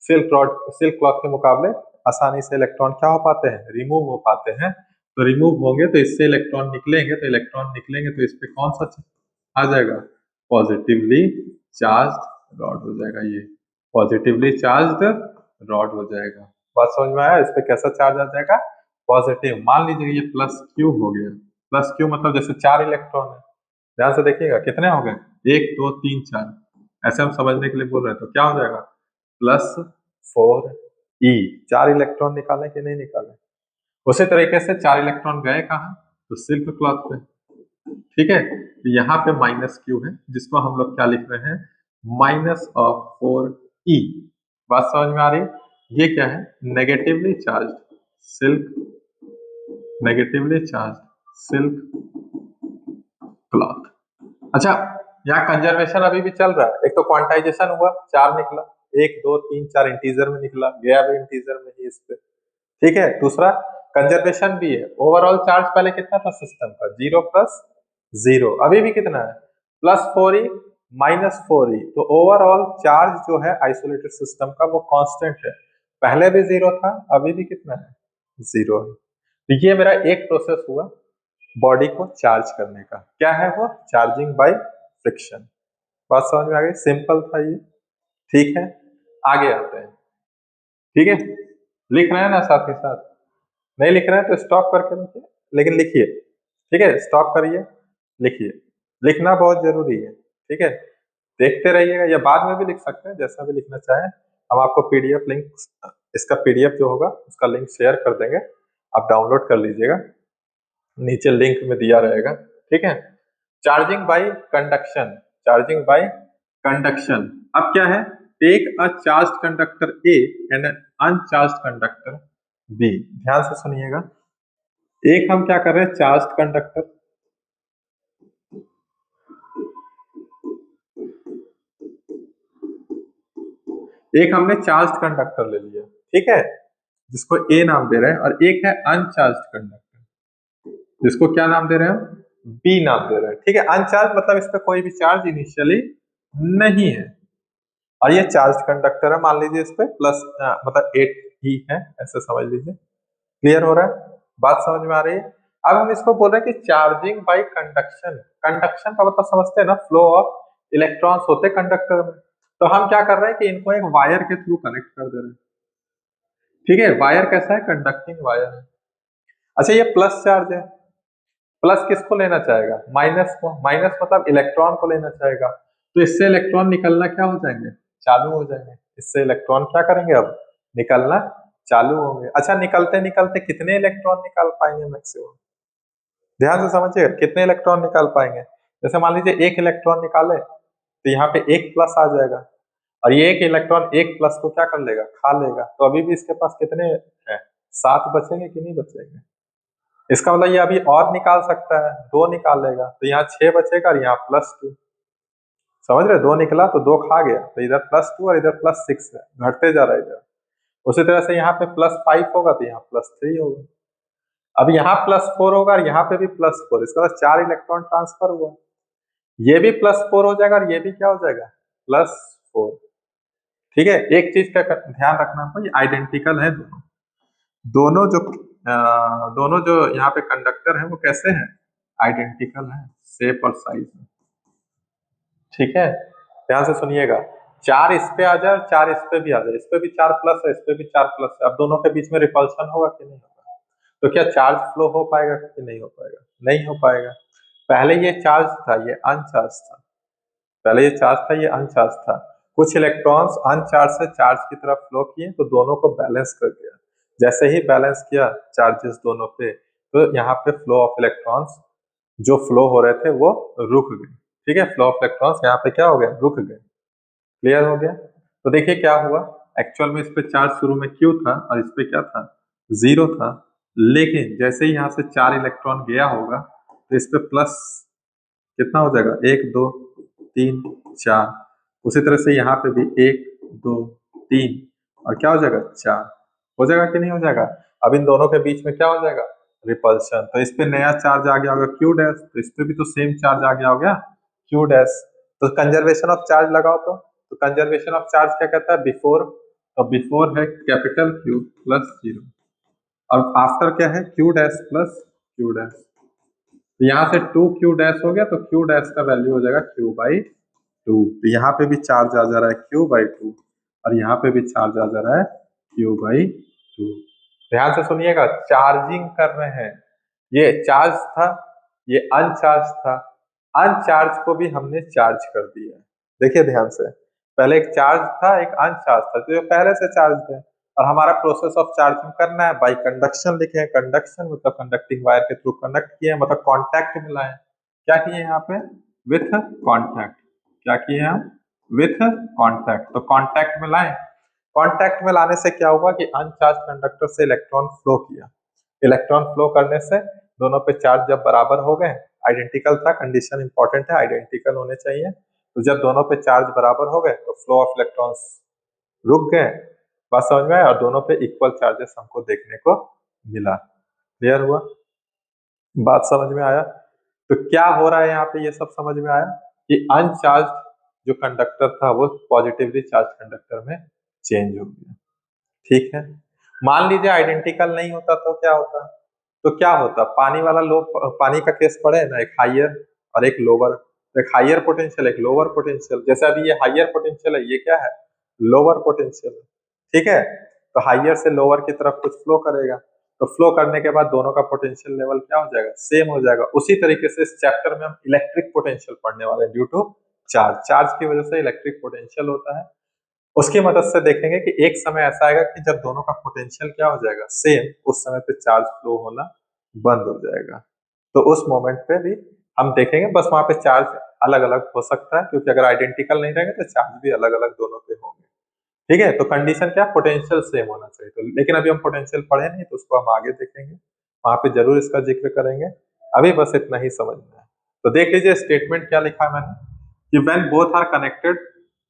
सिल्क क्लॉथ के मुकाबले आसानी से इलेक्ट्रॉन क्या हो पाते हैं, रिमूव हो पाते हैं। तो रिमूव होंगे तो इससे इलेक्ट्रॉन निकलेंगे, तो इलेक्ट्रॉन निकलेंगे तो इस पे कौन सा आ जाएगा, पॉजिटिवली चार्ज रॉड हो जाएगा, ये पॉजिटिवली चार्ज रॉड हो जाएगा। बात समझ में आया, इस पे कैसा चार्ज आ जाएगा, पॉजिटिव। मान लीजिए ये प्लस क्यू हो गया, प्लस क्यू मतलब जैसे 4 इलेक्ट्रॉन है, ध्यान से देखिएगा कितने हो गए, 1 2 3 4, ऐसे हम समझने के लिए बोल रहे हैं, तो क्या हो जाएगा, +4 E। 4 इलेक्ट्रॉन निकाले कि नहीं निकाले, उसी तरीके से 4 इलेक्ट्रॉन गए कहाँ, तो सिल्क क्लॉथ पे, ठीक है। तो यहाँ पे -q है, जिसको हम लोग क्या लिख रहे हैं, -4E। बात समझ में आ रही है, ये क्या है, negatively charge silk, negatively charge silk cloth. अच्छा, यहाँ कंजर्वेशन अभी भी चल रहा है, एक तो क्वांटाइजेशन हुआ, 4 निकला, 1 2 3 4 इंटीजर में निकला, गया भी इंटीजर में ही इस पे, ठीक है। दूसरा कंजर्वेशन भी है, ओवरऑल चार्ज पहले कितना था सिस्टम का, 0 + 0, अभी भी कितना है, +4E -4E। तो ओवरऑल चार्ज जो है आइसोलेटेड सिस्टम का वो कांस्टेंट है, पहले भी 0 था, अभी भी कितना है, 0 है। तो ये मेरा एक प्रोसेस हुआ बॉडी को चार्ज करने का, क्या है वो, चार्जिंग बाय फ्रिक्शन। बात समझ में आ गई, सिंपल था ये, ठीक है। आगे आते हैं, ठीक है, लिख रहे हैं ना साथ ही साथ, नहीं लिख रहे हैं तो स्टॉप करके लिखिए, लेकिन लिखिए, ठीक है, स्टॉप करिए, लिखिए, लिखना बहुत जरूरी है, ठीक है। देखते रहिएगा या बाद में भी लिख सकते हैं, जैसा भी लिखना चाहें। हम आपको पीडीएफ लिंक, इसका पीडीएफ जो होगा उसका लिंक शेयर कर देंगे, आप डाउनलोड कर लीजिएगा, नीचे लिंक में दिया रहेगा, ठीक है। Charging by conduction, charging by conduction. अब क्या है, take a charged conductor A and an uncharged conductor B. ध्यान से सुनिएगा, एक हम क्या कर रहे हैं, चार्ज्ड कंडक्टर, एक हमने चार्ज्ड कंडक्टर ले लिया, ठीक है, जिसको ए नाम दे रहे हैं, और एक है अनचार्ज्ड कंडक्टर, जिसको क्या नाम दे रहे हैं, बी नाम दे रहे हैं, ठीक है। अनचार्ज मतलब इस पे कोई भी चार्ज इनिशियली नहीं है, और ये चार्ज कंडक्टर है, मान लीजिए इस पे प्लस मतलब 8 ही है, ऐसे समझ लीजिए, क्लियर हो रहा है, बात समझ में आ रही है। अब हम इसको बोल रहे हैं कि चार्जिंग बाय कंडक्शन, कंडक्शन का मतलब समझते हैं ना, फ्लो ऑफ इलेक्ट्रॉन्स होते हैं कंडक्टर में, तो हम क्या कर रहे हैं कि इनको एक वायर के थ्रू कनेक्ट कर दे रहे हैं, ठीक है। वायर कैसा है, कंडक्टिंग वायर है। अच्छा, ये प्लस चार्ज है, प्लस किसको लेना चाहेगा, माइनस को, माइनस मतलब इलेक्ट्रॉन को लेना चाहेगा, तो इससे इलेक्ट्रॉन निकलना क्या हो जाएंगे, चालू हो जाएंगे, इससे इलेक्ट्रॉन क्या करेंगे, अब निकलना चालू होंगे। अच्छा, निकलते निकलते कितने इलेक्ट्रॉन निकाल पाएंगे मैक्सिमम, ध्यान से समझिए, कितने इलेक्ट्रॉन निकाल पाएंगे, जैसे मान लीजिए 1 इलेक्ट्रॉन निकाले, तो यहाँ पे 1 प्लस आ जाएगा, और ये 1 इलेक्ट्रॉन 1 प्लस को क्या कर लेगा, खा लेगा, तो अभी भी इसके पास कितने हैं, 7 बचेंगे कि नहीं बचेंगे। इसका मतलब ये अभी और निकाल सकता है, 2 निकाल लेगा, तो यहाँ 6 बचेगा, और यहाँ +2, समझ रहे, 2 निकला तो 2 खा गया, तो इधर +2 और इधर +6 है, घटते जा रहा है इधर। उसी तरह से यहाँ पे +5 होगा तो यहाँ +3 होगा, अब यहाँ +4 होगा और यहाँ पे भी +4, इसका मतलब 4 इलेक्ट्रॉन ट्रांसफर हुआ, ये भी +4 हो जाएगा और ये भी क्या हो जाएगा, +4, ठीक है। एक चीज का ध्यान रखना, ये आइडेंटिकल है दोनों, दोनों जो दोनों जो यहाँ पे कंडक्टर हैं वो कैसे हैं, आइडेंटिकल हैं शेप और साइज में। ठीक है, ध्यान से सुनिएगा, चार इस पे आ जाए, चार इस पे भी आ जाए, इस पे भी चार प्लस है, इस पे भी चार प्लस है, अब दोनों के बीच में रिपल्शन होगा कि नहीं होगा? तो क्या चार्ज फ्लो हो पाएगा कि नहीं हो पाएगा? नहीं हो पाएगा। पहले ये चार्ज था, ये अनचार्ज था, पहले ये चार्ज था, ये अनचार्ज था, कुछ इलेक्ट्रॉन्स अनचार्ज से चार्ज की तरफ फ्लो किए तो दोनों को बैलेंस कर दिया। जैसे ही बैलेंस किया चार्जेस दोनों पे, तो यहाँ पे फ्लो ऑफ इलेक्ट्रॉन्स जो फ्लो हो रहे थे वो रुक गए। ठीक है, फ्लो ऑफ इलेक्ट्रॉन्स यहाँ पे क्या हो गया, रुक गए। क्लियर हो गया? तो देखिए क्या हुआ, एक्चुअल में इस पे चार्ज शुरू में क्यू था और इस पे क्या था, जीरो था, लेकिन जैसे ही यहाँ से चार इलेक्ट्रॉन गया होगा तो इस पे प्लस कितना हो जाएगा, एक दो तीन चार, उसी तरह से यहाँ पे भी एक दो तीन और क्या हो जाएगा, चार। हो जाएगा कि नहीं हो जाएगा? अब इन दोनों के बीच में क्या हो जाएगा, रिपल्शन। तो इस पे नया चार्ज आ गया होगा क्यू डैश, तो इस पे भी तो सेम चार्ज आ गया हो गया क्यू डैश। तो कंजर्वेशन ऑफ चार्ज लगाओ, तो कंजर्वेशन ऑफ चार्ज क्या कहता है, बिफोर, तो बिफोर है कैपिटल क्यू प्लस जीरो, और आफ्टर क्या है, Q dash plus Q dash. तो यहाँ से टू क्यू डैश हो गया, तो क्यू डैश का वैल्यू हो जाएगा क्यू बाई टू। तो यहाँ पे भी चार्ज आ जा रहा है क्यू बाई टू, और यहाँ पे भी चार्ज आ जा रहा है क्यू बाई टू। ध्यान से सुनिएगा, चार्जिंग कर रहे हैं, ये चार्ज था, ये अनचार्ज था, अनचार्ज को भी हमने चार्ज कर दिया। देखिए ध्यान से, पहले एक चार्ज था, एक अनचार्ज था, तो ये पहले से चार्ज है, और हमारा प्रोसेस ऑफ चार्जिंग करना है बाई कंडक्शन। लिखे हैं कंडक्शन, मतलब कंडक्टिंग वायर के थ्रू कंडक्ट किए, मतलब कॉन्टैक्ट मिला है। क्या किए यहाँ पे, विथ कॉन्टैक्ट, क्या किए हम, विथ कॉन्टैक्ट, तो कॉन्टैक्ट में लाए। कॉन्टैक्ट में लाने से क्या हुआ कि अनचार्ज कंडक्टर से इलेक्ट्रॉन फ्लो किया, इलेक्ट्रॉन फ्लो करने से दोनों पे चार्ज जब बराबर हो गए, आइडेंटिकल था, कंडीशन इंपॉर्टेंट है, आइडेंटिकल होने चाहिए, तो जब दोनों पे चार्ज बराबर हो गए तो फ्लो ऑफ इलेक्ट्रॉन्स रुक गए। बात समझ में आया, और दोनों पे इक्वल चार्जेस हमको देखने को मिला। क्लियर हुआ, बात समझ में आया? तो क्या हो रहा है यहाँ पे, ये सब समझ में आया कि अनचार्ज जो कंडक्टर था वो पॉजिटिवली चार्ज कंडक्टर में चेंज हो गया। ठीक है, मान लीजिए आइडेंटिकल नहीं होता तो क्या होता, तो क्या होता, पानी वाला लो, पानी का केस पड़े ना, एक हाइयर और एक लोअर, एक हाइयर पोटेंशियल एक लोअर पोटेंशियल, जैसे अभी ये हाइयर पोटेंशियल है, ये क्या है, लोअर पोटेंशियल। ठीक है, तो हाइयर से लोअर की तरफ कुछ फ्लो करेगा, तो फ्लो करने के बाद दोनों का पोटेंशियल लेवल क्या हो जाएगा, सेम हो जाएगा। उसी तरीके से इस चैप्टर में हम इलेक्ट्रिक पोटेंशियल पढ़ने वाले हैं, ड्यू टू चार्ज, चार्ज की वजह से इलेक्ट्रिक पोटेंशियल होता है। उसकी मदद से देखेंगे कि एक समय ऐसा आएगा कि जब दोनों का पोटेंशियल क्या हो जाएगा, सेम, उस समय पे चार्ज फ्लो होना बंद हो जाएगा। तो उस मोमेंट पे भी हम देखेंगे, बस वहां पे चार्ज अलग अलग हो सकता है, क्योंकि अगर आइडेंटिकल नहीं रहेंगे तो चार्ज भी अलग अलग दोनों पे होंगे। ठीक है, तो कंडीशन क्या, पोटेंशियल सेम होना चाहिए। तो लेकिन अभी हम पोटेंशियल पढ़े नहीं, तो उसको हम आगे देखेंगे, वहां पे जरूर इसका जिक्र करेंगे, अभी बस इतना ही समझना है। तो देख लीजिए स्टेटमेंट क्या लिखा है मैंने, कि व्हेन बोथ आर कनेक्टेड,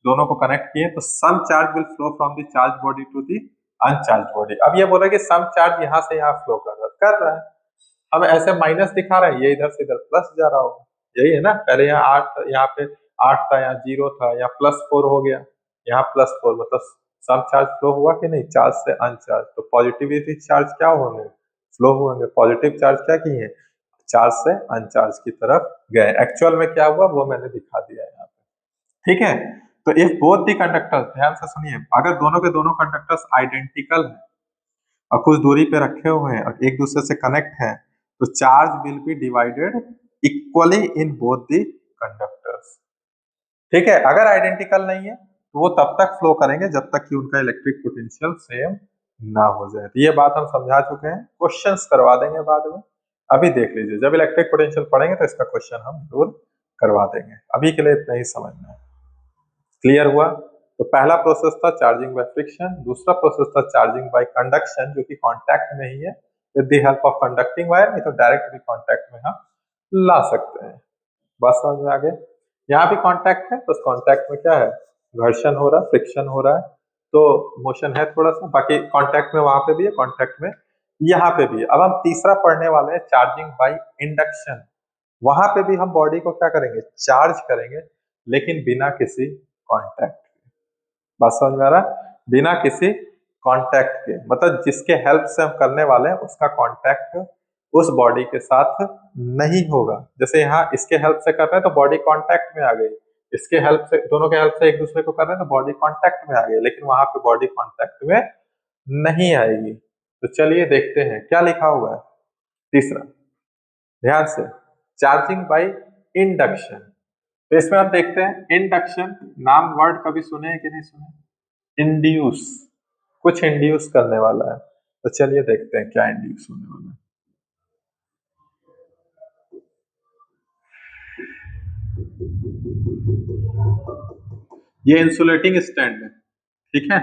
दोनों को कनेक्ट किए, तो some charge will flow from the charge body to the uncharge body. अब ये बोल रहा है कि सम चार्ज यहाँ से यहाँ फ्लो कर रहा है, हम ऐसे माइनस दिखा रहे हैं, ये इधर से इधर प्लस जा रहा होगा, यही है ना। पहले यहाँ आठ, यहाँ पे आठ था, यहाँ जीरो था, यहाँ +4 हो गया, यहाँ +4, मतलब सब चार्ज फ्लो हुआ कि नहीं, चार्ज से अनचार्ज। तो पॉजिटिविटी चार्ज क्या होंगे, फ्लो होंगे, पॉजिटिव चार्ज क्या किए, चार्ज से अनचार्ज की तरफ गए। एक्चुअल में क्या हुआ वो मैंने दिखा दिया यहाँ पे। ठीक है, तो इफ बोथ द कंडक्टर्स, ध्यान से सुनिए, अगर दोनों के दोनों कंडक्टर्स आइडेंटिकल हैं और कुछ दूरी पे रखे हुए हैं और एक दूसरे से कनेक्ट हैं, तो charge will be divided equally in both the conductors. ठीक है, अगर आइडेंटिकल नहीं है तो वो तब तक फ्लो करेंगे जब तक कि उनका इलेक्ट्रिक पोटेंशियल सेम ना हो जाए। तो ये बात हम समझा चुके हैं, क्वेश्चंस करवा देंगे बाद में, अभी देख लीजिए जब इलेक्ट्रिक पोटेंशियल पढ़ेंगे तो इसका क्वेश्चन हम जरूर करवा देंगे। अभी के लिए इतना ही समझना है। क्लियर हुआ? तो पहला प्रोसेस था चार्जिंग बाय फ्रिक्शन, दूसरा प्रोसेस था चार्जिंग बाय कंडक्शन, जो कि कांटेक्ट में ही है, with the help of conducting wire, नहीं तो डायरेक्ट भी कांटेक्ट में हम ला सकते हैं। बात समझ में आ गई? यहाँ भी कांटेक्ट है, बस कांटेक्ट में क्या है, घर्षण हो रहा है, फ्रिक्शन हो रहा है, तो मोशन है थोड़ा सा, बाकी कांटेक्ट में वहां पे भी है, कांटेक्ट में यहाँ पे भी है। अब हम तीसरा पढ़ने वाले हैं चार्जिंग बाय इंडक्शन। वहां पे भी हम बॉडी को क्या करेंगे, चार्ज करेंगे, लेकिन बिना किसी कांटेक्ट। बात समझ में आ रहा है? बिना किसी कांटेक्ट के, मतलब जिसके हेल्प से हम करने वाले हैं उसका कांटेक्ट उस बॉडी के साथ नहीं होगा। जैसे यहाँ इसके हेल्प से कर रहे हैं तो बॉडी कांटेक्ट में आ गई, इसके हेल्प से, दोनों के हेल्प से एक दूसरे को कर रहे हैं तो बॉडी कांटेक्ट में आ गई, लेकिन वहां पे बॉडी कांटेक्ट में नहीं आएगी। तो चलिए देखते हैं क्या लिखा हुआ है। तीसरा, ध्यान से, चार्जिंग बाय इंडक्शन। तो इसमें आप देखते हैं इंडक्शन नाम वर्ड कभी सुने हैं कि नहीं सुने? इंड्यूस, कुछ इंड्यूस करने वाला है। तो चलिए देखते हैं क्या इंड्यूस होने वाला है। ये इंसुलेटिंग स्टैंड है, ठीक है।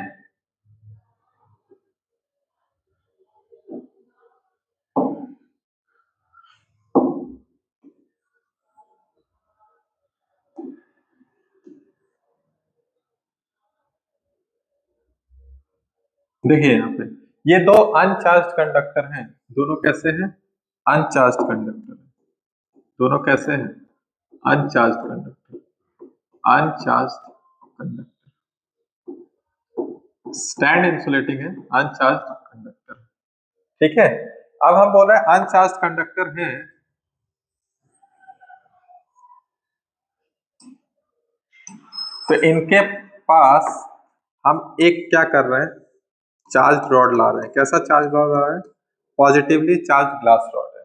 देखिए यहाँ पे ये दो अनचार्ज कंडक्टर हैं, दोनों कैसे हैं? अनचार्ज कंडक्टर। दोनों कैसे हैं? अनचार्ज कंडक्टर, अनचार्ज कंडक्टर। स्टैंड इंसुलेटिंग है, अनचार्ज कंडक्टर, ठीक है। अब हम बोल रहे हैं अनचार्ज कंडक्टर हैं, तो इनके पास हम एक क्या कर रहे हैं, चार्ज रॉड ला रहे हैं। कैसा चार्ज रॉड ला रहे हैं? पॉजिटिवली चार्ज ग्लास रॉड है।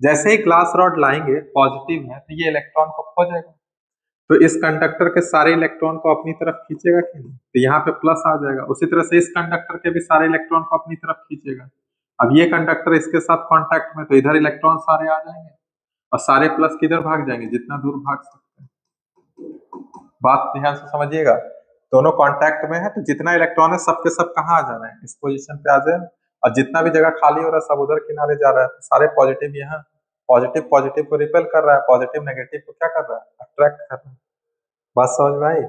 जैसे ही ग्लास रॉड लाएंगे पॉजिटिव है तो ये इलेक्ट्रॉन को खो जाएगा, तो इस कंडक्टर के सारे इलेक्ट्रॉन को अपनी तरफ खींचेगा कि नहीं? तो यहाँ पे प्लस आ जाएगा। उसी तरह से इस कंडक्टर के भी सारे इलेक्ट्रॉन को अपनी तरफ खींचेगा। अब ये कंडक्टर इसके साथ कांटेक्ट में, तो इधर इलेक्ट्रॉन सारे आ जाएंगे और सारे प्लस किधर भाग जाएंगे? जितना दूर भाग सकते हैं। बात ध्यान से समझिएगा, दोनों कांटेक्ट में है तो जितना इलेक्ट्रॉन है सबके सब कहाँ आ जाना है? इस पोजीशन पे आ जाए, और जितना भी जगह खाली हो रहा है सब उधर किनारे जा रहा है। तो सारे पॉजिटिव यहाँ, पॉजिटिव पॉजिटिव को रिपेल कर रहा है, पॉजिटिव नेगेटिव को क्या कर रहा है? अट्रैक्ट कर रहा है। बात समझ में आई?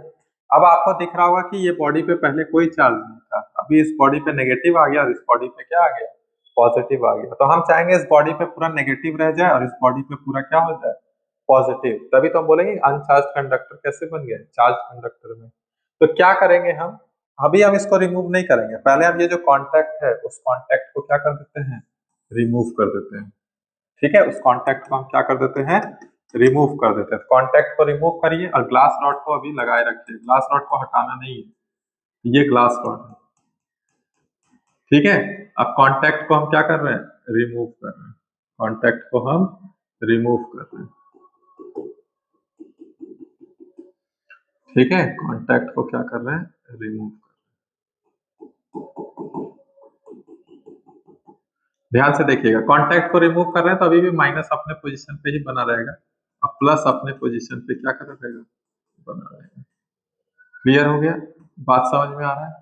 अब आपको दिख रहा होगा कि ये बॉडी पे पहले कोई चार्ज नहीं था, अभी इस बॉडी पे नेगेटिव आ गया और इस बॉडी पे क्या आ गया? पॉजिटिव आ गया। तो हम चाहेंगे इस बॉडी पे पूरा नेगेटिव रह जाए और इस बॉडी पे पूरा क्या हो जाए? पॉजिटिव। तभी तो हम बोलेंगे अनचार्ज कंडक्टर कैसे बन गए चार्ज कंडक्टर में। तो क्या करेंगे हम, अभी हम इसको रिमूव नहीं करेंगे, पहले हम ये जो कॉन्टैक्ट है उस कॉन्टैक्ट को क्या कर देते हैं? रिमूव कर देते हैं, ठीक है। उस कॉन्टैक्ट को हम क्या कर देते हैं? रिमूव कर देते हैं। कॉन्टैक्ट को रिमूव करिए और ग्लास रॉड को अभी लगाए रखिए, ग्लास रॉड को हटाना नहीं है, ये ग्लास रॉड है, ठीक है। अब कॉन्टैक्ट को हम क्या कर रहे हैं? रिमूव कर रहे हैं, कॉन्टैक्ट को हम रिमूव कर रहे हैं, ठीक है। कॉन्टैक्ट को क्या कर रहे हैं? रिमूव कर रहे हैं। ध्यान से देखिएगा, कॉन्टैक्ट को रिमूव कर रहे हैं तो अभी भी माइनस अपने पोजीशन पे ही बना रहेगा और प्लस अपने पोजीशन पे क्या कर रहेगा? बना रहेगा। क्लियर हो गया? बात समझ में आ रहा है?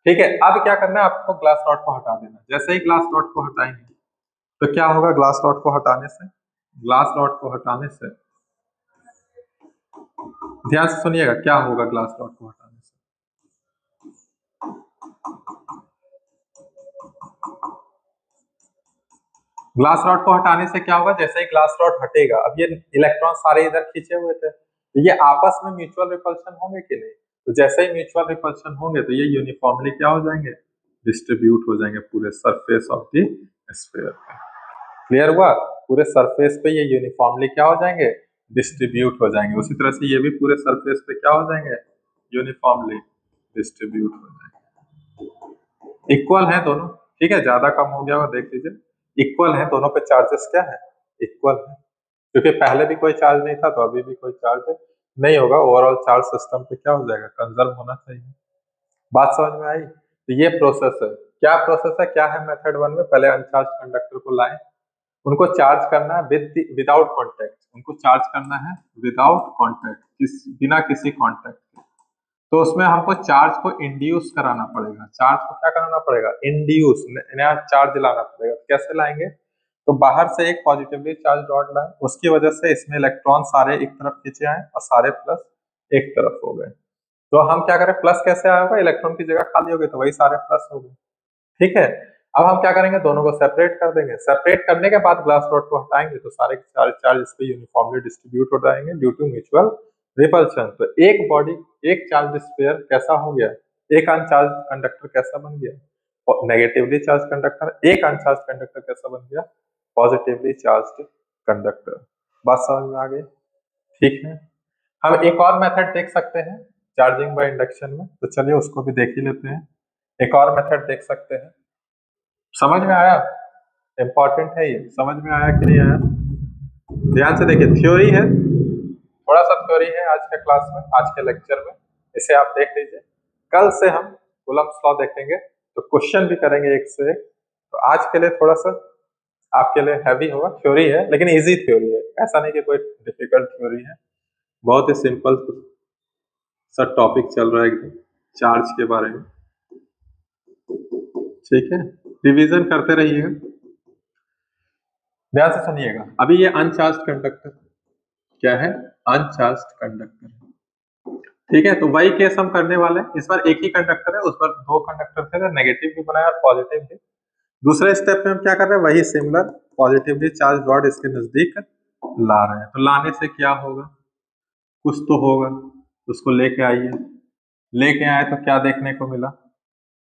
ठीक है। अब क्या करना है, आपको ग्लास रॉड को हटा देना। जैसे ही ग्लास रॉड को हटाएंगे तो क्या होगा? ग्लास रॉड को हटाने से, ग्लास रॉड को हटाने से, ध्यान से सुनिएगा क्या होगा ग्लास रॉड को हटाने से। ग्लास रॉड को हटाने से क्या होगा? जैसे ही ग्लास रॉड हटेगा, अब ये इलेक्ट्रॉन सारे इधर खींचे हुए थे, तो ये आपस में म्यूचुअल रिपल्शन होंगे कि नहीं? तो जैसे ही म्यूचुअल रिपल्शन होंगे तो ये यूनिफॉर्मली क्या हो जाएंगे? डिस्ट्रीब्यूट हो जाएंगे पूरे सरफेस ऑफ द स्फीयर पे। क्लियर हुआ? पूरे सरफेस पे ये यूनिफॉर्मली क्या हो जाएंगे? डिस्ट्रीब्यूट हो जाएंगे। उसी तरह से ये भी पूरे सरफेस पे क्या हो जाएंगे? यूनिफॉर्मली डिस्ट्रीब्यूट हो जाएंगे। इक्वल है दोनों, ठीक है। ज्यादा कम हो गया हो देख लीजिए, इक्वल है दोनों पे, चार्जेस क्या है? इक्वल है, क्योंकि पहले भी कोई चार्ज नहीं था तो अभी भी कोई चार्ज नहीं होगा। ओवरऑल चार्ज सिस्टम पे क्या हो जाएगा? कंजर्व होना चाहिए। बात समझ में आई? तो ये प्रोसेस है। क्या प्रोसेस है, क्या है मेथड वन में? पहले अनचार्ज कंडक्टर को लाएं, उनको चार्ज करना है विदाउट कॉन्टैक्ट, उनको चार्ज करना है विदाउट कॉन्टैक्ट, बिना किसी कॉन्टैक्ट के। तो उसमें हमको चार्ज को इंड्यूस कराना पड़ेगा। चार्ज को क्या कराना पड़ेगा? इंड्यूस, नया चार्ज लाना पड़ेगा। कैसे लाएंगे? तो बाहर से एक पॉजिटिवली चार्ज रॉड लाएं, उसकी वजह से इसमें इलेक्ट्रॉन सारे एक तरफ खींचे आए और सारे प्लस एक तरफ हो गए। तो हम क्या करें, प्लस कैसे आएगा? इलेक्ट्रॉन की जगह खाली हो गई तो वही सारे प्लस हो गए, ठीक है। अब हम क्या करेंगे, दोनों को सेपरेट कर देंगे। सेपरेट करने के बाद ग्लास रॉड को हटाएंगे तो सारे चार्ज इस पे यूनिफॉर्मली डिस्ट्रीब्यूट हो जाएंगे ड्यू टू म्यूचुअल रिपल्शन। तो एक बॉडी, एक चार्ज स्फीयर कैसा हो गया? एक अनचार्ज कंडक्टर कैसा बन गया? नेगेटिवली चार्ज कंडक्टर, एक अनचार्ज कंडक्टर कैसा बन गया, पॉजिटिवली चार्ज कंडक्टर। बात समझ में आ गई? ठीक है, हम एक और मेथड देख सकते हैं चार्जिंग बाय इंडक्शन में, तो चलिए उसको भी देख ही लेते हैं। एक और मेथड देख सकते हैं, समझ में आया? इंपॉर्टेंट है ये, समझ में आया कि नहीं आया? ध्यान से देखिए, थ्योरी है, थोड़ा सा थ्योरी है आज के क्लास में, आज के लेक्चर में, इसे आप देख लीजिए। कल से हम कूलम्ब्स लॉ देखेंगे, तो क्वेश्चन भी करेंगे एक से एक। तो आज के लिए थोड़ा सा आपके लिए हैवी होगा, थ्योरी है लेकिन इजी थ्योरी है, ऐसा नहीं कि कोई डिफिकल्ट थ्योरी है, बहुत ही सिंपल सा टॉपिक चल रहा है एकदम चार्ज के बारे में। ठीक है, रिवीजन करते रहिएगा, ध्यान से सुनिएगा। अभी ये अनचार्ज कंडक्टर क्या है, अनचार्ज कंडक्टर, ठीक है। तो वही केस हम करने वाले हैं, इस बार एक ही कंडक्टर है, उस बार दो कंडक्टर थे, नेगेटिव भी बनाया और पॉजिटिव भी। दूसरे स्टेप में हम क्या कर रहे हैं, वही सिमिलर पॉजिटिवली चार्ज रॉड इसके नजदीक ला रहे हैं। तो लाने से क्या होगा, कुछ तो होगा, उसको लेके आइए। लेके आए तो क्या देखने को मिला,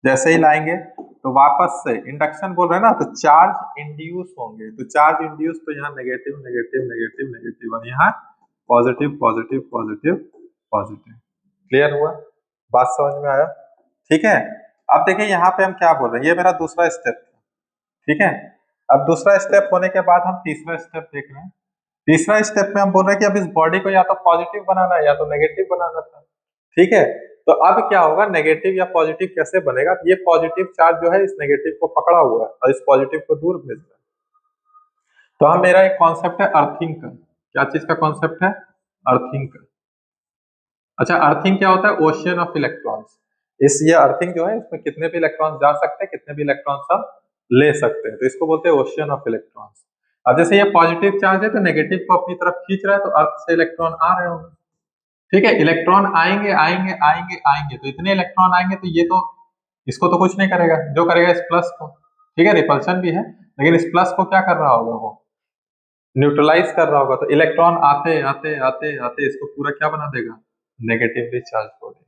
जैसे ही लाएंगे तो वापस से इंडक्शन बोल रहे हैं ना, तो चार्ज इंड्यूस होंगे, तो चार्ज इंड्यूस तो यहाँ नेगेटिव नेगेटिव नेगेटिव नेगेटिव और यहाँ positive positive positive positive. Clear हुआ, बात समझ में आया? ठीक है, अब देखिए यहाँ पे हम क्या बोल रहे हैं, ये मेरा दूसरा स्टेप था, ठीक है। अब दूसरा स्टेप होने के बाद हम तीसरा स्टेप देख रहे हैं। तीसरा स्टेप में हम बोल रहे हैं कि अब इस बॉडी को या तो पॉजिटिव बनाना है या तो नेगेटिव बनाना था, ठीक है। तो अब क्या होगा, नेगेटिव या पॉजिटिव कैसे बनेगा, ये पॉजिटिव चार्ज जो है इस नेगेटिव को पकड़ा हुआ है और इस पॉजिटिव को दूर भेज रहा है। तो हम, मेरा एक कॉन्सेप्ट है अर्थिंग का, क्या चीज का कॉन्सेप्ट है, अर्थिंग का। अच्छा, अर्थिंग क्या होता है, ओशियन ऑफ इलेक्ट्रॉन्स। इस ये अर्थिंग जो है, इसमें कितने भी इलेक्ट्रॉन्स जा सकते हैं, कितने भी इलेक्ट्रॉन्स हम ले सकते हैं, तो इसको बोलते हैं ओशियन ऑफ इलेक्ट्रॉन्स। अब जैसे ये पॉजिटिव चार्ज है तो नेगेटिव को अपनी तरफ खींच रहा है, तो अर्थ से इलेक्ट्रॉन आ रहे होंगे, ठीक है। इलेक्ट्रॉन आएंगे आएंगे आएंगे आएंगे, तो इतने इलेक्ट्रॉन आएंगे तो ये तो इसको तो कुछ नहीं करेगा, जो करेगा इस प्लस को, ठीक है, रिपल्शन भी है, लेकिन इस प्लस को क्या कर रहा होगा, वो न्यूट्रलाइज कर रहा होगा। तो इलेक्ट्रॉन आते आते आते आते इसको पूरा क्या बना देगा, नेगेटिवली चार्ज बॉडी।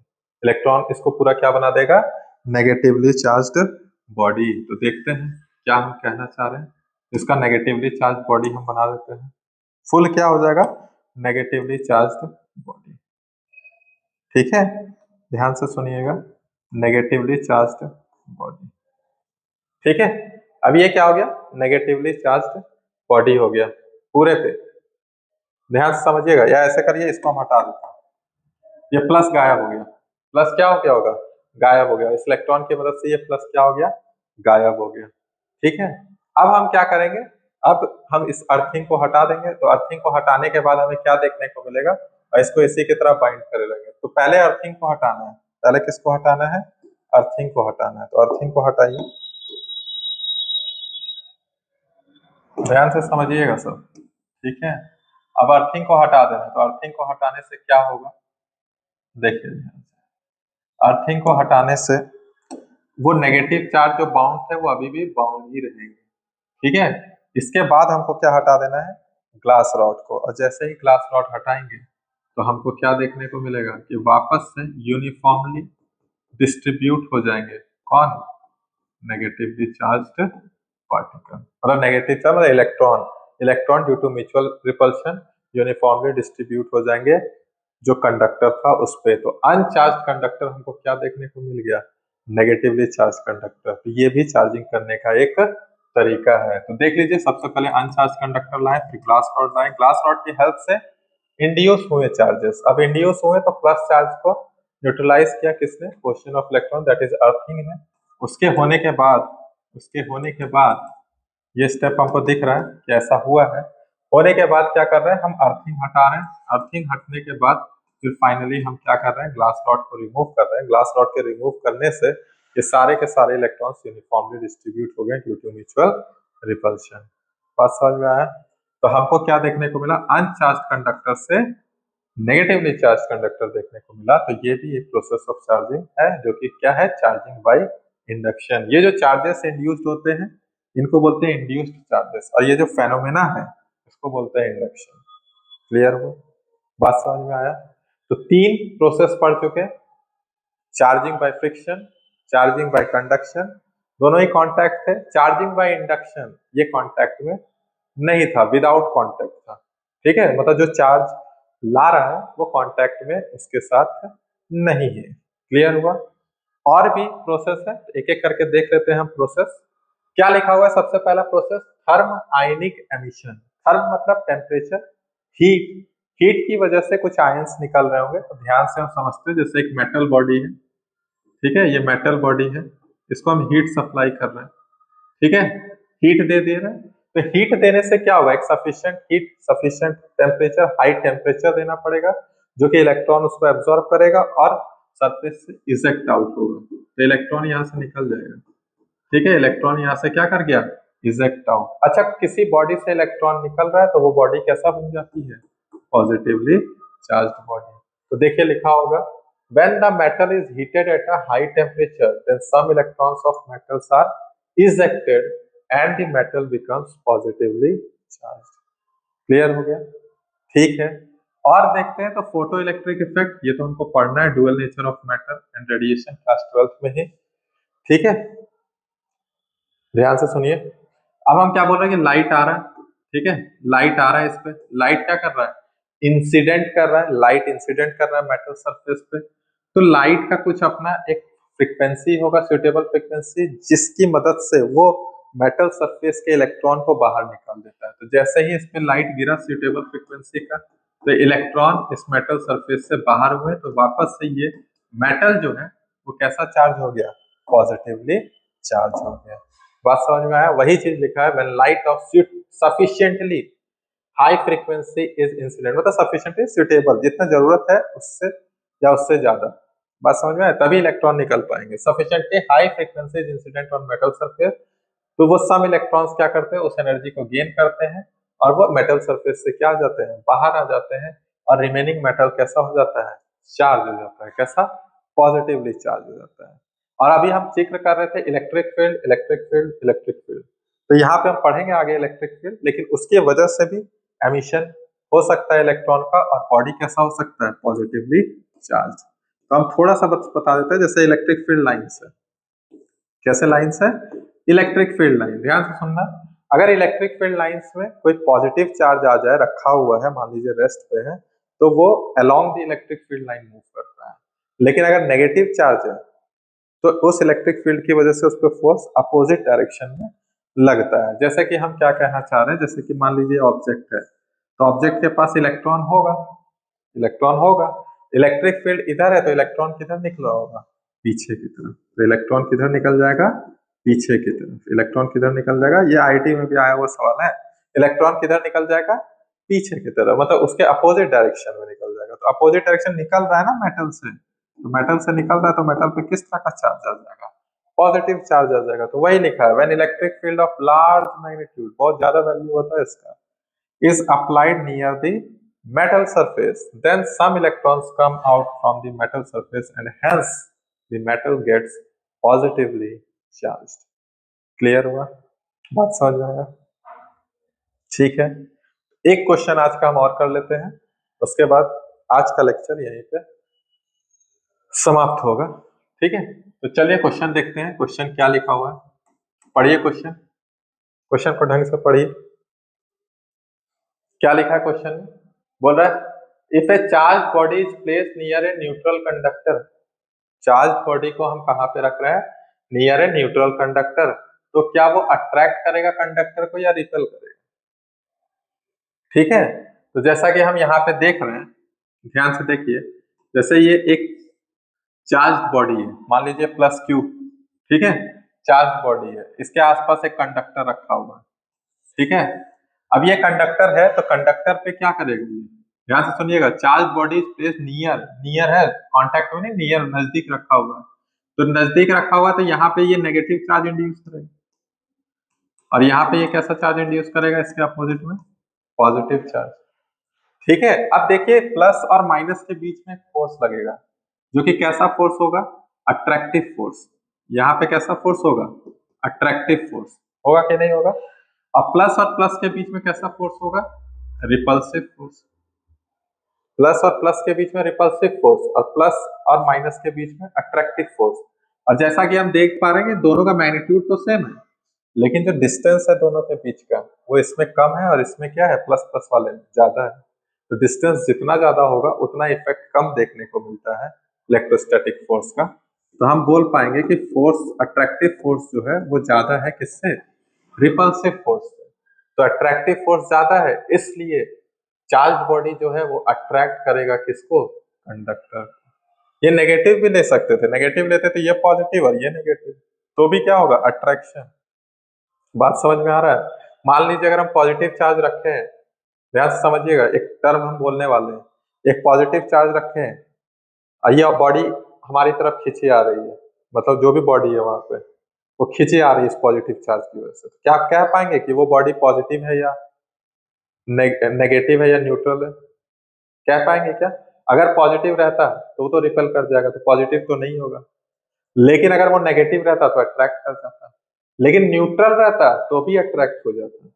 इलेक्ट्रॉन इसको पूरा क्या बना देगा, नेगेटिवली चार्ज्ड बॉडी। तो देखते हैं क्या हम कहना चाह रहे हैं, इसका नेगेटिवली चार्ज बॉडी हम बना देते हैं, फुल क्या हो जाएगा, नेगेटिवली चार्ज्ड बॉडी, ठीक है। ध्यान से सुनिएगा, नेगेटिवली चार्ज्ड बॉडी, ठीक है। अब ये क्या हो गया, नेगेटिवली चार्ज्ड बॉडी हो गया पूरे पे, ध्यान से समझिएगा, या ऐसे करिए, इसको हम हटा देते हैं, ये प्लस गायब हो गया, प्लस क्या हो गया होगा, गायब हो गया, इस इलेक्ट्रॉन की मदद से ये प्लस क्या हो गया, गायब हो गया, ठीक है। अब हम क्या करेंगे, अब हम इस अर्थिंग को हटा देंगे, तो अर्थिंग को हटाने के बाद हमें क्या देखने को मिलेगा, और इसको इसी की तरह बाइंड करे लगेंगे। तो पहले अर्थिंग को हटाना है, पहले किसको हटाना है, अर्थिंग को हटाना है, तो अर्थिंग को हटाइए, ध्यान से समझिएगा सब, ठीक है। अब अर्थिंग को हटा देना, तो अर्थिंग को हटाने से क्या होगा, देखिए ध्यान से, अर्थिंग को हटाने से वो नेगेटिव चार्ज जो बाउंड थे वो अभी भी बाउंड ही रहेंगे, ठीक है। इसके बाद हमको क्या हटा देना है, ग्लास रॉड को, और जैसे ही ग्लास रॉड हटाएंगे तो हमको क्या देखने को मिलेगा कि वापस से यूनिफॉर्मली डिस्ट्रीब्यूट हो जाएंगे, कौन, नेगेटिवली चार्ज्ड पार्टिकल, मतलब नेगेटिव चार्ज मतलब electron, electron due to mutual repulsion uniformly distribute हो जाएंगे जो कंडक्टर था उस पे। तो अनचार्ज कंडक्टर हमको क्या देखने को मिल गया, नेगेटिवली चार्ज कंडक्टर। तो ये भी चार्जिंग करने का एक तरीका है। तो देख लीजिए, सबसे पहले अनचार्ज कंडक्टर लाए, फिर ग्लास रॉड लाए, ग्लास रॉड की हेल्प से इंड्यूस हुए चार्जेस, अब इंड्यूस हुए तो प्लस चार्ज को न्यूट्रलाइज किया किसने, question of electron, that is earthing ने। उसके होने के बाद, उसके होने के बाद ये स्टेप हमको दिख रहा है कि ऐसा हुआ है। होने के बाद क्या कर रहे हैं, हम अर्थिंग हटा रहे हैं, अर्थिंग हटने के बाद फिर फाइनली हम क्या कर रहे हैं, ग्लास रॉड को रिमूव कर रहे हैं। ग्लास रॉड के रिमूव करने से ये सारे के सारे इलेक्ट्रॉन्स यूनिफॉर्मली डिस्ट्रीब्यूट हो गए ड्यू टू म्यूचुअल रिपल्शन। बात समझ में आया? तो हमको क्या देखने को मिला, अनचार्ज कंडक्टर से नेगेटिवली चार्ज कंडक्टर देखने को मिला। तो ये भी एक प्रोसेस ऑफ चार्जिंग है, जो कि क्या है, चार्जिंग बाय इंडक्शन। ये जो चार्जेस इंड्यूस्ड होते हैं इनको बोलते हैं इंड्यूस्ड चार्जेस, और ये जो फेनोमेना है इसको बोलते हैं इंडक्शन। क्लियर हो, बात समझ में आया? तो तीन प्रोसेस पढ़ चुके, charging by friction, charging by conduction दोनों ही कांटेक्ट थे। चार्जिंग बाय इंडक्शन ये कांटेक्ट में नहीं था, विदाउट कांटेक्ट था। ठीक है, मतलब जो चार्ज ला रहा है वो कांटेक्ट में उसके साथ नहीं है। क्लियर हुआ? और भी प्रोसेस है, एक एक करके देख लेते हैं हम प्रोसेस। क्या लिखा हुआ है? सबसे पहला प्रोसेस थर्म आयनिक एमिशन। थर्म मतलब टेम्परेचर, हीट। हीट की वजह से कुछ आयंस निकल रहे होंगे, तो ध्यान से हम समझते हैं। जैसे एक मेटल बॉडी है, ठीक है, ये मेटल बॉडी है, इसको हम हीट सप्लाई कर रहे हैं, ठीक है, हीट दे रहे हैं। तो हीट देने से क्या होगा? एक sufficient heat, sufficient temperature, high temperature देना पड़ेगा, जो कि इलेक्ट्रॉन उसको एब्जॉर्ब करेगा और सरफेस से इजेक्ट आउट होगा। तो इलेक्ट्रॉन यहाँ से निकल जाएगा, ठीक है, इलेक्ट्रॉन यहाँ से क्या कर गया? Eject out. अच्छा, किसी बॉडी से इलेक्ट्रॉन निकल रहा है तो वो बॉडी कैसा बन जाती है? Positively charged body. तो देखिए लिखा होगा, when the metal is heated at a high temperature then some electrons of metals are ejected and the metal becomes positively charged। Clear हो गया? ठीक है, और देखते हैं तो फोटो इलेक्ट्रिक इफेक्ट, ये तो हमको पढ़ना है, dual nature of matter and radiation, class 12th में ही। ठीक है, ध्यान से सुनिए। अब हम क्या बोल रहे हैं कि लाइट आ रहा है, ठीक है, लाइट आ रहा है, इस पे लाइट क्या कर रहा है? इंसिडेंट कर रहा है, लाइट इंसिडेंट कर रहा है मेटल सरफेस पे। तो लाइट का कुछ अपना एक फ्रीक्वेंसी होगा, सुटेबल फ्रीक्वेंसी, जिसकी मदद से वो मेटल सरफेस के इलेक्ट्रॉन को बाहर निकाल देता है। तो जैसे ही इस पे लाइट गिरा सुटेबल फ्रीक्वेंसी का, तो इलेक्ट्रॉन इस मेटल सरफेस से बाहर हुए, तो वापस से ये मेटल जो है वो कैसा चार्ज हो गया? पॉजिटिवली चार्ज हो गया। बात समझ में आया? वही चीज लिखा है, when light of sufficiently high frequency is incident, मतलब सफिशिएंटली सुटेबल, जितना जरूरत है उससे या उससे ज्यादा। बात समझ में आया? तभी इलेक्ट्रॉन निकल पाएंगे। Sufficiently high frequency is incident on metal surface, तो वो सम इलेक्ट्रॉन्स क्या करते हैं? उस एनर्जी को गेन करते हैं और वो मेटल सरफेस से क्या आ जाते हैं? बाहर आ जाते हैं, और रिमेनिंग मेटल कैसा हो जाता है? चार्ज हो जाता है। कैसा? पॉजिटिवली चार्ज हो जाता है। और अभी हम जिक्र कर रहे थे electric field, electric field, electric field. तो यहाँ पे हम पढ़ेंगे आगे इलेक्ट्रिक फील्ड, लेकिन उसकी वजह से भी एमिशन हो सकता है इलेक्ट्रॉन का, और बॉडी कैसा हो सकता है? Positively charge. तो हम थोड़ा सा बता देते हैं, जैसे इलेक्ट्रिक फील्ड लाइन्स है। कैसे लाइन्स है? इलेक्ट्रिक फील्ड लाइन, ध्यान से सुनना। अगर इलेक्ट्रिक फील्ड लाइन्स में कोई पॉजिटिव चार्ज आ जाए, रखा हुआ है, मान लीजिए रेस्ट पे है, तो वो along the electric field line move करता है। लेकिन अगर नेगेटिव चार्ज है, तो उस इलेक्ट्रिक फील्ड की वजह से उस पर फोर्स अपोजिट डायरेक्शन में लगता है। जैसे कि हम क्या कहना चाह रहे हैं, जैसे कि मान लीजिए ऑब्जेक्ट है, तो ऑब्जेक्ट के पास इलेक्ट्रॉन होगा, इलेक्ट्रॉन होगा, इलेक्ट्रिक फील्ड इधर है, तो इलेक्ट्रॉन किधर निकल रहा होगा? पीछे की तरफ। तो इलेक्ट्रॉन किधर निकल जाएगा? पीछे की तरफ। इलेक्ट्रॉन किधर निकल जाएगा? ये आईटी में भी आया हुआ सवाल है। इलेक्ट्रॉन किधर निकल जाएगा? पीछे की तरफ, मतलब उसके अपोजिट डायरेक्शन में निकल जाएगा। तो अपोजिट डायरेक्शन निकल रहा है ना मेटल से, तो मेटल से निकल रहा है, तो मेटल पे किस तरह का चार्ज आ जाएगा? पॉजिटिव चार्ज आ जाएगा। तो वही लिखा है, when electric field of large magnitude, बहुत ज्यादा वैल्यू होता है इसका, is applied near the metal surface, then some electrons come out from the metal surface and hence the metal gets positively charged। Clear हुआ? बात समझ में आया? ठीक है, एक क्वेश्चन आज का हम और कर लेते हैं, उसके बाद आज का लेक्चर यहीं पे समाप्त होगा। ठीक है, तो चलिए क्वेश्चन देखते हैं। क्वेश्चन क्या लिखा हुआ है, पढ़िए क्वेश्चन, क्वेश्चन को ढंग से पढ़िए। क्या लिखा है क्वेश्चन में? बोल रहा है if A charge body is place near a neutral conductor. Charge body को हम कहाँ पे रख रहे हैं? Near a neutral conductor. तो क्या वो अट्रैक्ट करेगा कंडक्टर को या रिपेल करेगा? ठीक है, तो जैसा कि हम यहाँ पे देख रहे हैं, ध्यान से देखिए, जैसे ये एक चार्ज बॉडी है, मान लीजिए प्लस क्यू, ठीक है, चार्ज बॉडी है, इसके आसपास एक कंडक्टर रखा हुआ है, ठीक है। अब ये कंडक्टर है, तो कंडक्टर पे क्या करेगी? ध्यान से सुनिएगा, charge body place near, near है, कांटेक्ट में नहीं, नियर, नजदीक रखा हुआ है। तो नजदीक रखा हुआ है, तो यहाँ पे ये नेगेटिव चार्ज इंड्यूस करेगा, और यहाँ पे ये कैसा चार्ज इंड्यूस करेगा? इसके अपोजिट में पॉजिटिव चार्ज। ठीक है, अब देखिए प्लस और माइनस के बीच में फोर्स लगेगा, जो कि कैसा फोर्स होगा? Attractive force. यहाँ पे कैसा फोर्स होगा? अट्रैक्टिव फोर्स होगा कि नहीं होगा? और प्लस के बीच में कैसा फोर्स होगा? Repulsive force. प्लस और प्लस के बीच में रिपल्सिव फोर्स, और प्लस और माइनस के बीच में अट्रैक्टिव फोर्स। और जैसा कि हम देख पा रहे हैं दोनों का मैग्नीट्यूड तो सेम है, लेकिन जो डिस्टेंस है दोनों के बीच का वो इसमें कम है और इसमें क्या है प्लस प्लस वाले में ज्यादा है। तो डिस्टेंस जितना ज्यादा होगा उतना इफेक्ट कम देखने को मिलता है इलेक्ट्रोस्टैटिक फोर्स का। तो हम बोल पाएंगे कि फोर्स अट्रैक्टिव फोर्स जो है वो ज्यादा है किससे, रिपल्सिव फोर्स से। तो अट्रैक्टिव फोर्स ज्यादा है इसलिए चार्ज बॉडी जो है वो अट्रैक्ट करेगा किसको, कंडक्टर। ये नेगेटिव भी ले सकते थे, नेगेटिव लेते तो ये पॉजिटिव और ये नेगेटिव, तो भी क्या होगा, अट्रैक्शन। बात समझ में आ रहा है। मान लीजिए अगर हम पॉजिटिव चार्ज रखे हैं, ध्यान से समझिएगा, एक टर्म हम बोलने वाले हैं, एक पॉजिटिव चार्ज रखे हैं और ये बॉडी हमारी तरफ खींची आ रही है, मतलब जो भी बॉडी है वहां पे वो खींची आ रही है इस पॉजिटिव चार्ज की वजह से। क्या आप कह पाएंगे कि वो बॉडी पॉजिटिव है या नेगेटिव है या न्यूट्रल है, कह पाएंगे क्या? अगर पॉजिटिव रहता तो वो तो रिपेल कर जाएगा, तो पॉजिटिव तो नहीं होगा। लेकिन अगर वो नेगेटिव रहता तो अट्रैक्ट कर जाता, लेकिन न्यूट्रल रहता तो भी अट्रैक्ट हो जाता।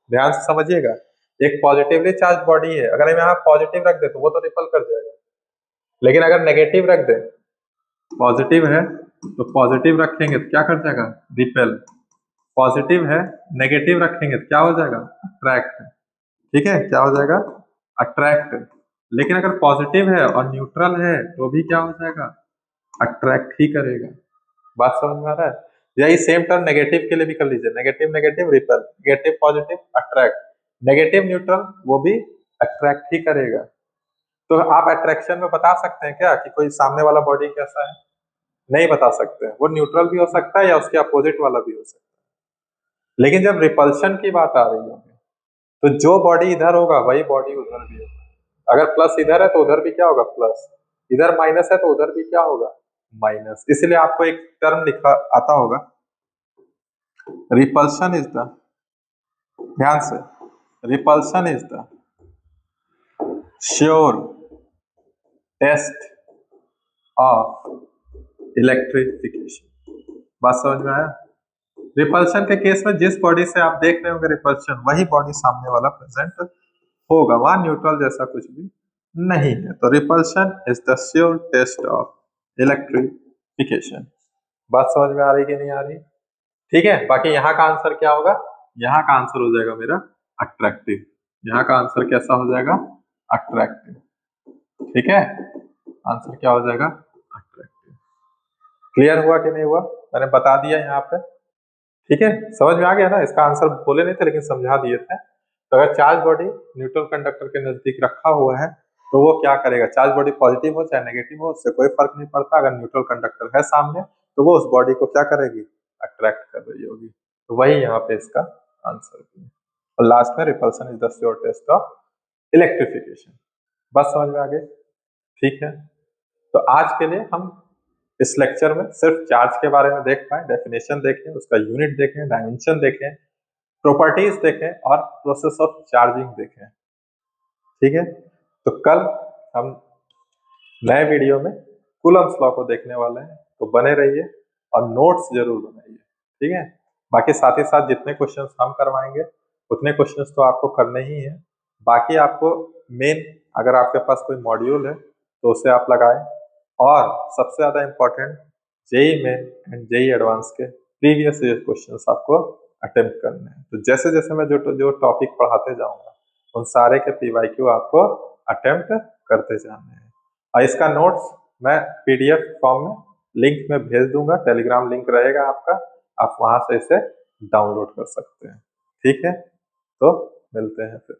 ध्यान से समझिएगा, एक पॉजिटिवली चार्ज बॉडी है, अगर हम यहाँ पॉजिटिव रख दे तो वो तो रिपल कर जाएगा, लेकिन अगर नेगेटिव रख दे, पॉजिटिव है तो पॉजिटिव रखेंगे तो क्या कर जाएगा, रिपेल। पॉजिटिव है, नेगेटिव रखेंगे तो क्या हो जाएगा, अट्रैक्ट। ठीक है, क्या हो जाएगा, अट्रैक्ट। लेकिन अगर पॉजिटिव है और न्यूट्रल है तो भी क्या हो जाएगा, अट्रैक्ट ही करेगा। बात समझ में आ रहा है। यही सेम टर्म नेगेटिव के लिए भी कर लीजिए, negative negative repel, negative positive attract, negative neutral वो भी अट्रैक्ट ही करेगा। तो आप अट्रैक्शन में बता सकते हैं क्या कि कोई सामने वाला बॉडी कैसा है, नहीं बता सकते हैं, वो न्यूट्रल भी हो सकता है या उसके अपोजिट वाला भी हो सकता है। लेकिन जब रिपल्शन की बात आ रही होगी तो जो बॉडी इधर होगा वही बॉडी उधर भी होगा। अगर प्लस इधर है तो उधर भी क्या होगा, प्लस। इधर माइनस है तो उधर भी क्या होगा, माइनस। इसलिए आपको एक टर्म लिखा आता होगा, रिपल्शन इज द, ध्यान से, repulsion is the sure test of electrification. बात समझ में आया। रिपल्शन के केस में जिस बॉडी से आप देख रहे होंगे रिपल्शन, वही बॉडी सामने वाला प्रेजेंट होगा, वहां न्यूट्रल जैसा कुछ भी नहीं है। तो repulsion is the sure test of electrification. बात समझ में आ रही कि नहीं आ रही? ठीक है, बाकी यहाँ का आंसर क्या होगा, यहाँ का आंसर हो जाएगा मेरा अट्रैक्टिव। यहाँ का आंसर कैसा हो जाएगा, अट्रैक्टिव। ठीक है, आंसर क्या हो जाएगा, अट्रैक्टिव। क्लियर हुआ कि नहीं हुआ, मैंने बता दिया यहाँ पे। ठीक है, समझ में आ गया ना। इसका आंसर बोले नहीं थे लेकिन समझा दिए थे। तो अगर चार्ज बॉडी न्यूट्रल कंडक्टर के नजदीक रखा हुआ है तो वो क्या करेगा, चार्ज बॉडी पॉजिटिव हो चाहे नेगेटिव हो उससे कोई फर्क नहीं पड़ता, अगर न्यूट्रल कंडक्टर है सामने तो वो उस बॉडी को क्या करेगी, अट्रैक्ट कर रही होगी। तो वही यहाँ पे इसका आंसर है। और लास्ट में repulsion is the sure test of electrification. बस समझ में आ गई। ठीक है, तो आज के लिए हम इस लेक्चर में सिर्फ चार्ज के बारे में देख पाए, डेफिनेशन देखें, उसका यूनिट देखें, डायमेंशन देखें, प्रॉपर्टीज देखें और प्रोसेस ऑफ चार्जिंग देखें। ठीक है, तो कल हम नए वीडियो में कूलम्स लॉ को देखने वाले हैं, तो बने रहिए और नोट्स जरूर बनाइए। ठीक है, बाकी साथ ही साथ जितने क्वेश्चंस हम करवाएंगे उतने क्वेश्चंस तो आपको करने ही है। बाकी आपको मेन, अगर आपके पास कोई मॉड्यूल है तो उसे आप लगाएं, और सबसे ज्यादा important JEE Main and JEE advance के प्रीवियस ईयर क्वेश्चंस आपको अटेम्प्ट करने हैं। तो जैसे जैसे मैं जो टॉपिक पढ़ाते जाऊंगा उन सारे के पीवाईक्यू आपको अटेम्प्ट करते जाने हैं। और इसका नोट्स मैं पीडीएफ फॉर्म में लिंक में भेज दूंगा, टेलीग्राम लिंक रहेगा आपका, आप वहां से इसे डाउनलोड कर सकते हैं। ठीक है, तो मिलते हैं फिर।